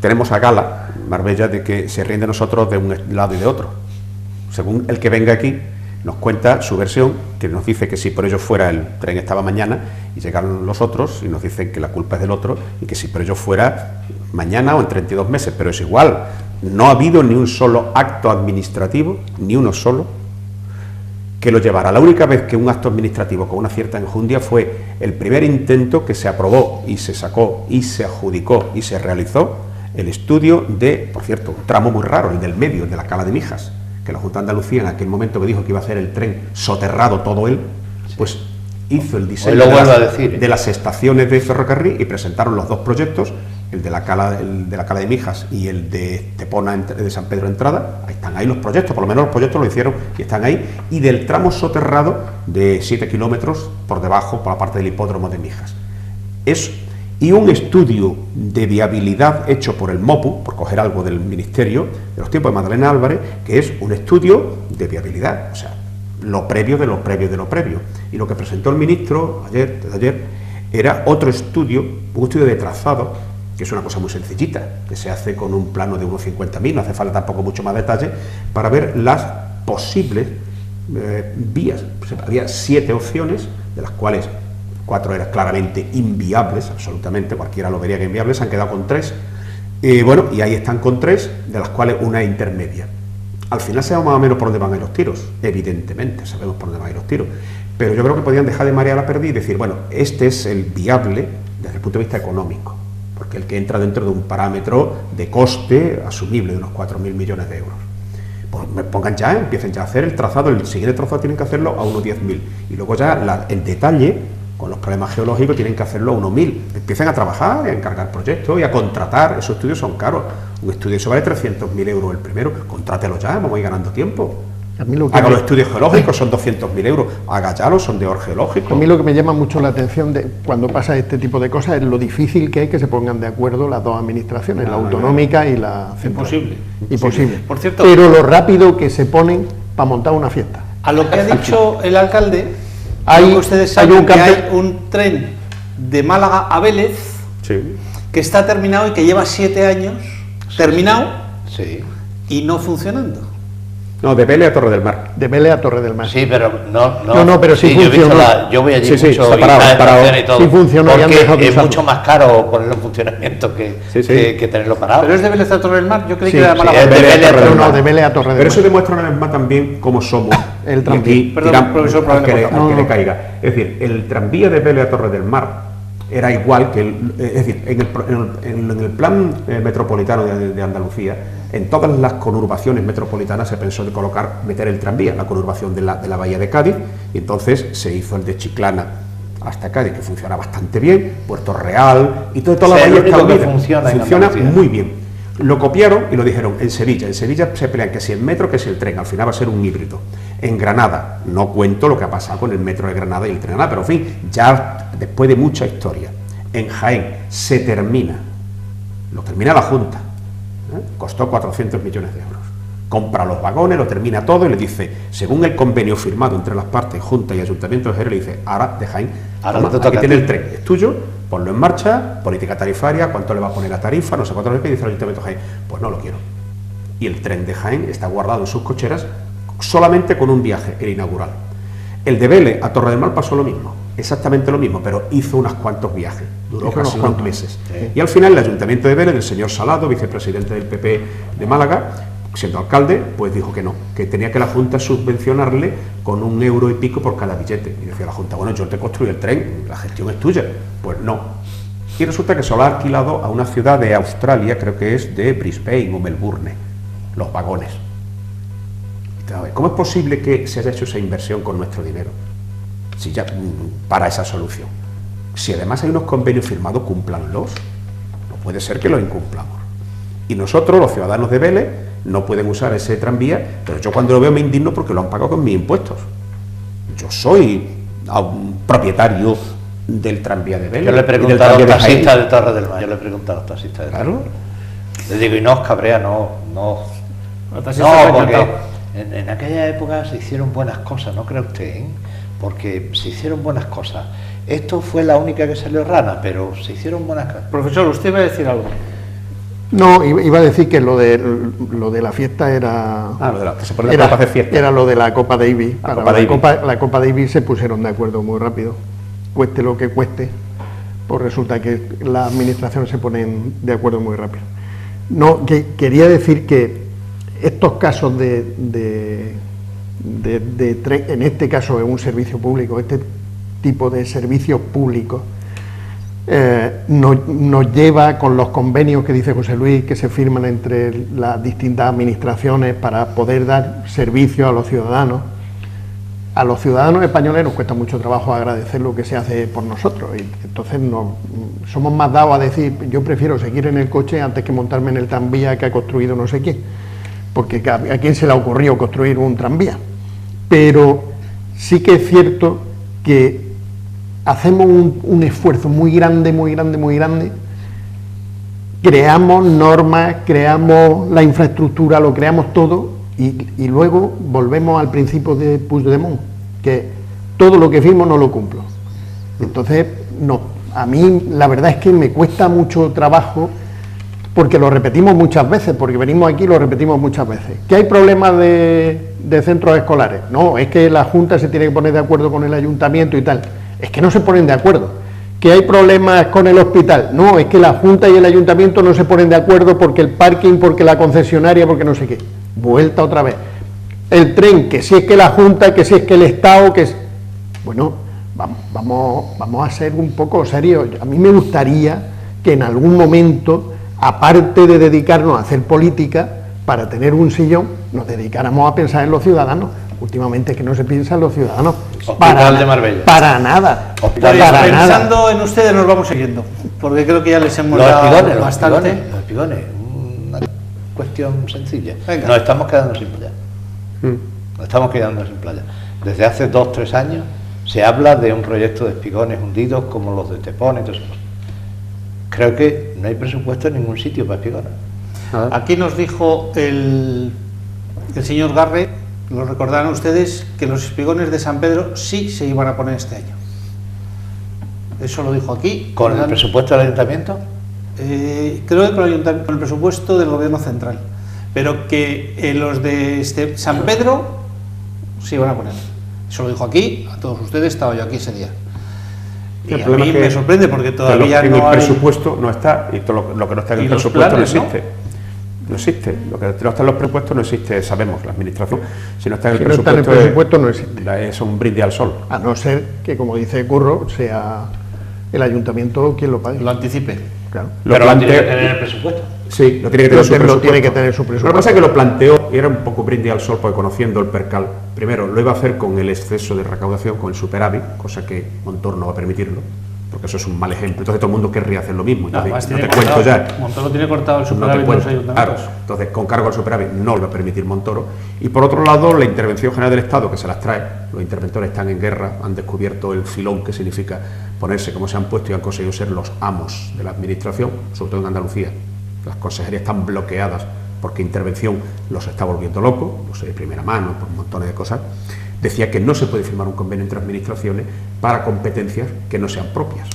Tenemos a gala Marbella de que se ríen de nosotros de un lado y de otro. Según el que venga aquí, nos cuenta su versión, que nos dice que si por ellos fuera el tren estaba mañana, y llegaron los otros y nos dicen que la culpa es del otro, y que si por ellos fuera mañana o en 32 meses, pero es igual. No ha habido ni un solo acto administrativo, ni uno solo, que lo llevara. La única vez que un acto administrativo con una cierta enjundia fue el primer intento que se aprobó y se sacó y se adjudicó y se realizó el estudio de, por cierto, un tramo muy raro, el del medio, el de la Cala de Mijas, que la Junta de Andalucía en aquel momento que dijo que iba a hacer el tren soterrado todo él, pues hizo el diseño de las estaciones de ferrocarril y presentaron los 2 proyectos, el de la Cala de Mijas y el de Estepona de San Pedro Entrada, ahí están ahí los proyectos, por lo menos los proyectos lo hicieron y están ahí, y del tramo soterrado de 7 kilómetros por debajo, por la parte del hipódromo de Mijas. Y un estudio de viabilidad hecho por el MOPU, por coger algo del Ministerio, de los tiempos de Magdalena Álvarez, que es un estudio de viabilidad, o sea, lo previo de lo previo de lo previo. Y lo que presentó el ministro ayer era otro estudio, un estudio de trazado, que es una cosa muy sencillita, que se hace con un plano de unos 50.000, no hace falta tampoco mucho más detalle, para ver las posibles vías. Había 7 opciones, de las cuales 4 eran claramente inviables, absolutamente, cualquiera lo vería que inviables, se han quedado con 3, bueno, y ahí están con 3, de las cuales una es intermedia. Al final sabemos más o menos por dónde van a ir los tiros, evidentemente sabemos por dónde van a ir los tiros, pero yo creo que podrían dejar de marear la perdiz y decir, bueno, este es el viable desde el punto de vista económico, porque el que entra dentro de un parámetro de coste asumible de unos 4.000 millones de euros. Pues pongan ya, empiecen ya a hacer el trazado, el siguiente trazado tienen que hacerlo a unos 10.000, y luego ya el detalle, con los problemas geológicos, tienen que hacerlo a unos 1.000. Empiecen a trabajar, a encargar proyectos y a contratar. Esos estudios son caros. Un estudio eso vale 300.000 euros el primero. Contrátelo ya, vamos a ir ganando tiempo. Haga los estudios geológicos, son 200.000 euros. Haga ya los sondeos geológicos. A mí lo que me llama mucho la atención cuando pasa este tipo de cosas es lo difícil que es que se pongan de acuerdo las dos administraciones, la autonómica y la central. Imposible. Por cierto, pero lo rápido que se ponen para montar una fiesta. A lo que ha dicho el alcalde, ustedes saben que hay un tren de Málaga a Vélez, sí, que está terminado y que lleva 7 años terminado, sí, y no funcionando. No, de Vélez a Torre del Mar. De Vélez a Torre del Mar. Sí, pero no, pero sí funciona. Yo voy allí Sí, mucho está y parado, está parado. y todo, Sí funciona, y han dejado porque de es usarlo. mucho más caro ponerlo en funcionamiento que tenerlo parado. Pero es de Vélez a Torre del Mar, yo creí Sí, que era de sí, Málaga. es de Vélez a Torre del Mar. de Vélez a Torre del Pero Mar. eso demuestra una vez más también cómo somos. El Y tranvía. aquí Perdón, tiran profesor, al que le no. caiga. Es decir, el tranvía de Vélez a Torre del Mar era igual que es decir, en el plan metropolitano de Andalucía, en todas las conurbaciones metropolitanas se pensó de meter el tranvía, la conurbación de la bahía de Cádiz, y entonces se hizo el de Chiclana hasta Cádiz, que funciona bastante bien, Puerto Real y toda la bahía está unida. Funciona muy bien. Lo copiaron y lo dijeron en Sevilla. En Sevilla se pelean que si el metro, que si el tren, al final va a ser un híbrido. En Granada, no cuento lo que ha pasado con el metro de Granada y el tren de Granada, pero en fin, ya después de mucha historia. En Jaén se termina, lo termina la Junta, costó 400 millones de euros. Compra los vagones, lo termina todo y le dice, según el convenio firmado entre las partes, Junta y Ayuntamiento de Jerez, le dice, ahora de Jaén, aquí tiene el tren, es tuyo, ponlo en marcha, política tarifaria, cuánto le va a poner la tarifa, no sé cuánto le dice el Ayuntamiento de Jaén, pues no lo quiero. Y el tren de Jaén está guardado en sus cocheras solamente con un viaje, el inaugural. El de Vélez a Torre del Mar pasó lo mismo, exactamente lo mismo, pero hizo unos cuantos viajes, duró casi unos meses. Sí. Y al final el Ayuntamiento de Vélez, el señor Salado, vicepresidente del PP de Málaga, siendo alcalde, pues dijo que no, que tenía que la Junta subvencionarle con 1 euro y pico por cada billete. Y decía la Junta, bueno, yo te construyo el tren, la gestión es tuya. Pues no. Y resulta que se lo ha alquilado a una ciudad de Australia, creo que es de Brisbane o Melbourne, los vagones. ¿Cómo es posible que se haya hecho esa inversión con nuestro dinero? Si ya para esa solución. Si además hay unos convenios firmados, cúmplanlos. No puede ser que los incumplamos. Y nosotros, los ciudadanos de Vélez, no pueden usar ese tranvía, pero yo cuando lo veo me indigno porque lo han pagado con mis impuestos. Yo soy un propietario del tranvía de Vélez. Yo le he preguntado a los taxistas de Torre del Mar. Yo le he preguntado a los taxistas de Torre del Mar. Le digo, y no os cabrea, no, porque en aquella época se hicieron buenas cosas, ¿no cree usted? Porque se hicieron buenas cosas. Esto fue la única que salió rana, pero se hicieron buenas cosas. Profesor, usted iba a decir algo. No, iba a decir que lo de la fiesta era... Era lo de la Copa Davis. La Copa Davis se pusieron de acuerdo muy rápido. Cueste lo que cueste, pues resulta que las administraciones se ponen de acuerdo muy rápido. No, quería decir que estos casos en este caso es un servicio público, este tipo de servicios públicos, nos lleva con los convenios que dice José Luis que se firman entre las distintas administraciones para poder dar servicio a los ciudadanos, a los ciudadanos españoles nos cuesta mucho trabajo agradecer lo que se hace por nosotros, y entonces somos más dados a decir, yo prefiero seguir en el coche antes que montarme en el tranvía que ha construido no sé quién, porque a quién se le ha ocurrido construir un tranvía. Pero sí que es cierto que hacemos un esfuerzo muy grande, creamos normas, creamos la infraestructura, lo creamos todo, y luego volvemos al principio de Puigdemont, que todo lo que firmo no lo cumplo. Entonces, no, a mí la verdad es que me cuesta mucho trabajo, porque lo repetimos muchas veces, porque venimos aquí y lo repetimos muchas veces. ¿Que hay problemas de centros escolares? No, es que la Junta se tiene que poner de acuerdo con el Ayuntamiento y tal. Es que no se ponen de acuerdo. ¿Que hay problemas con el hospital? No, es que la Junta y el Ayuntamiento no se ponen de acuerdo porque el parking, porque la concesionaria, porque no sé qué. Vuelta otra vez. El tren, que si es que la Junta, que si es que el Estado, que es... Bueno, vamos a ser un poco serios. A mí me gustaría que en algún momento, aparte de dedicarnos a hacer política, para tener un sillón, nos dedicáramos a pensar en los ciudadanos. Últimamente es que no se piensa en los ciudadanos. Hospital de Marbella. Para nada. Pensando en ustedes nos vamos siguiendo, porque creo que ya les hemos dado bastante. Los espigones, una cuestión sencilla. Venga. Nos estamos quedando sin playa. Nos estamos quedando sin playa. Desde hace 2 o 3 años se habla de un proyecto de espigones hundidos como los de Tepón y todo eso. Creo que no hay presupuesto en ningún sitio para espigones. Aquí nos dijo el señor Garre, lo recordarán ustedes, que los espigones de San Pedro sí se iban a poner este año. Eso lo dijo aquí. ¿Con el presupuesto del ayuntamiento? Creo que con el presupuesto del gobierno central, pero que los de San Pedro se iban a poner. Eso lo dijo aquí, a todos ustedes, estaba yo aquí ese día. Y a mí me sorprende porque todavía en no el hay... presupuesto no está, y todo lo que no está en el presupuesto planes, no existe. No existe, lo que no está en los presupuestos no existe, sabemos, la administración, si no está en el presupuesto no existe. Es un brindis al sol. A no ser que, como dice Curro, sea el ayuntamiento quien lo pague. Lo anticipe. Claro. Pero lo tiene que tener el presupuesto. Sí, lo tiene que tener su presupuesto. Lo tiene que tener su presupuesto. Lo que pasa es que lo planteó y era un poco brindis al sol, porque conociendo el percal, primero lo iba a hacer con el exceso de recaudación, con el superávit, cosa que Montoro no va a permitirlo, porque eso es un mal ejemplo. Entonces todo el mundo querría hacer lo mismo. No, te cuento ya. Montoro tiene cortado el superávit de los ayuntamientos. Claro, entonces con cargo al superávit no lo va a permitir Montoro. Y por otro lado, la intervención general del Estado, que se las trae, los interventores están en guerra, han descubierto el filón que significa ponerse como se han puesto y han conseguido ser los amos de la administración, sobre todo en Andalucía. Las consejerías están bloqueadas porque intervención los está volviendo locos, lo sé de primera mano, por un montón de cosas. Decía que no se puede firmar un convenio entre administraciones para competencias que no sean propias.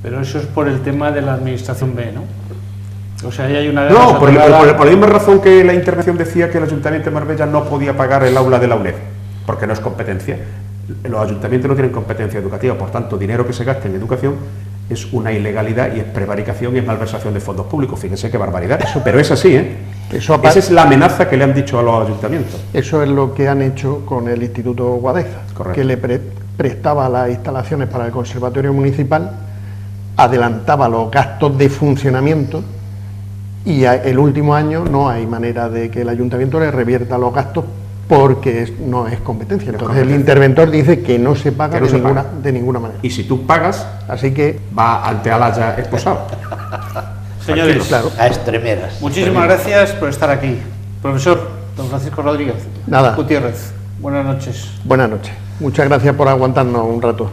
Pero eso es por el tema de la administración B, ¿no? O sea, ahí hay una... No, por la misma razón que la intervención decía que el Ayuntamiento de Marbella no podía pagar el aula de la UNED, porque no es competencia. Los ayuntamientos no tienen competencia educativa, por tanto, dinero que se gaste en educación es una ilegalidad y es prevaricación y es malversación de fondos públicos. Fíjense qué barbaridad. Pero es así, ¿eh? Esa es la amenaza que le han dicho a los ayuntamientos. Eso es lo que han hecho con el Instituto Guadeza, que le prestaba las instalaciones para el Conservatorio Municipal, adelantaba los gastos de funcionamiento y el último año no hay manera de que el ayuntamiento le revierta los gastos porque no es competencia. Entonces el interventor dice que no se paga de ninguna manera. Y si tú pagas, así que va ante Alaya esposado. Señores, claro. A extremeras. Muchísimas gracias por estar aquí. Profesor, don Francisco Rodríguez. Nada. Gutiérrez, buenas noches. Buenas noches. Muchas gracias por aguantarnos un rato.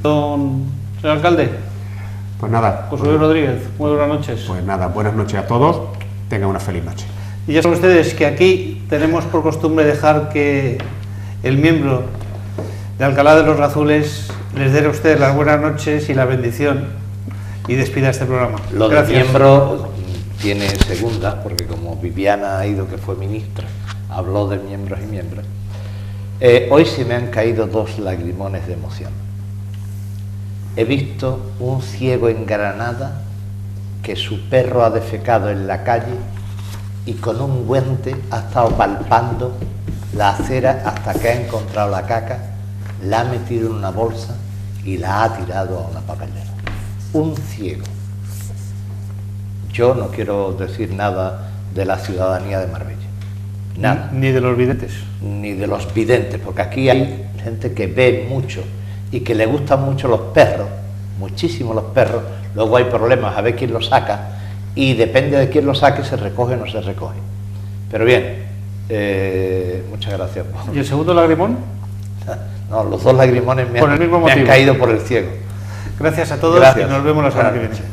Don señor alcalde. Pues nada. José Luis Rodríguez, muy buenas noches. Pues nada, buenas noches a todos. Tengan una feliz noche. Y ya saben ustedes que aquí tenemos por costumbre dejar que el miembro de Alcalá de los Razules les dé a ustedes las buenas noches y la bendición y despida este programa. Lo de Gracias. miembro tiene segundas, porque como Viviana ha ido, que fue ministra, habló de miembros y miembros. Hoy se me han caído 2 lagrimones de emoción. He visto un ciego en Granada que su perro ha defecado en la calle y con un guante ha estado palpando la acera hasta que ha encontrado la caca, la ha metido en una bolsa y la ha tirado a una papelera. Un ciego. Yo no quiero decir nada de la ciudadanía de Marbella. Nada. Ni de los videntes. Ni de los videntes, porque aquí hay gente que ve mucho y que le gustan mucho los perros, muchísimo los perros. Luego hay problemas a ver quién los saca y depende de quién los saque se recoge o no se recoge. Pero bien, muchas gracias. ¿Y el segundo lagrimón? No, los dos lagrimones me Por el mismo me han motivo. caído por el ciego. Gracias a todos Gracias. y nos vemos la semana que Buenas viene. noches.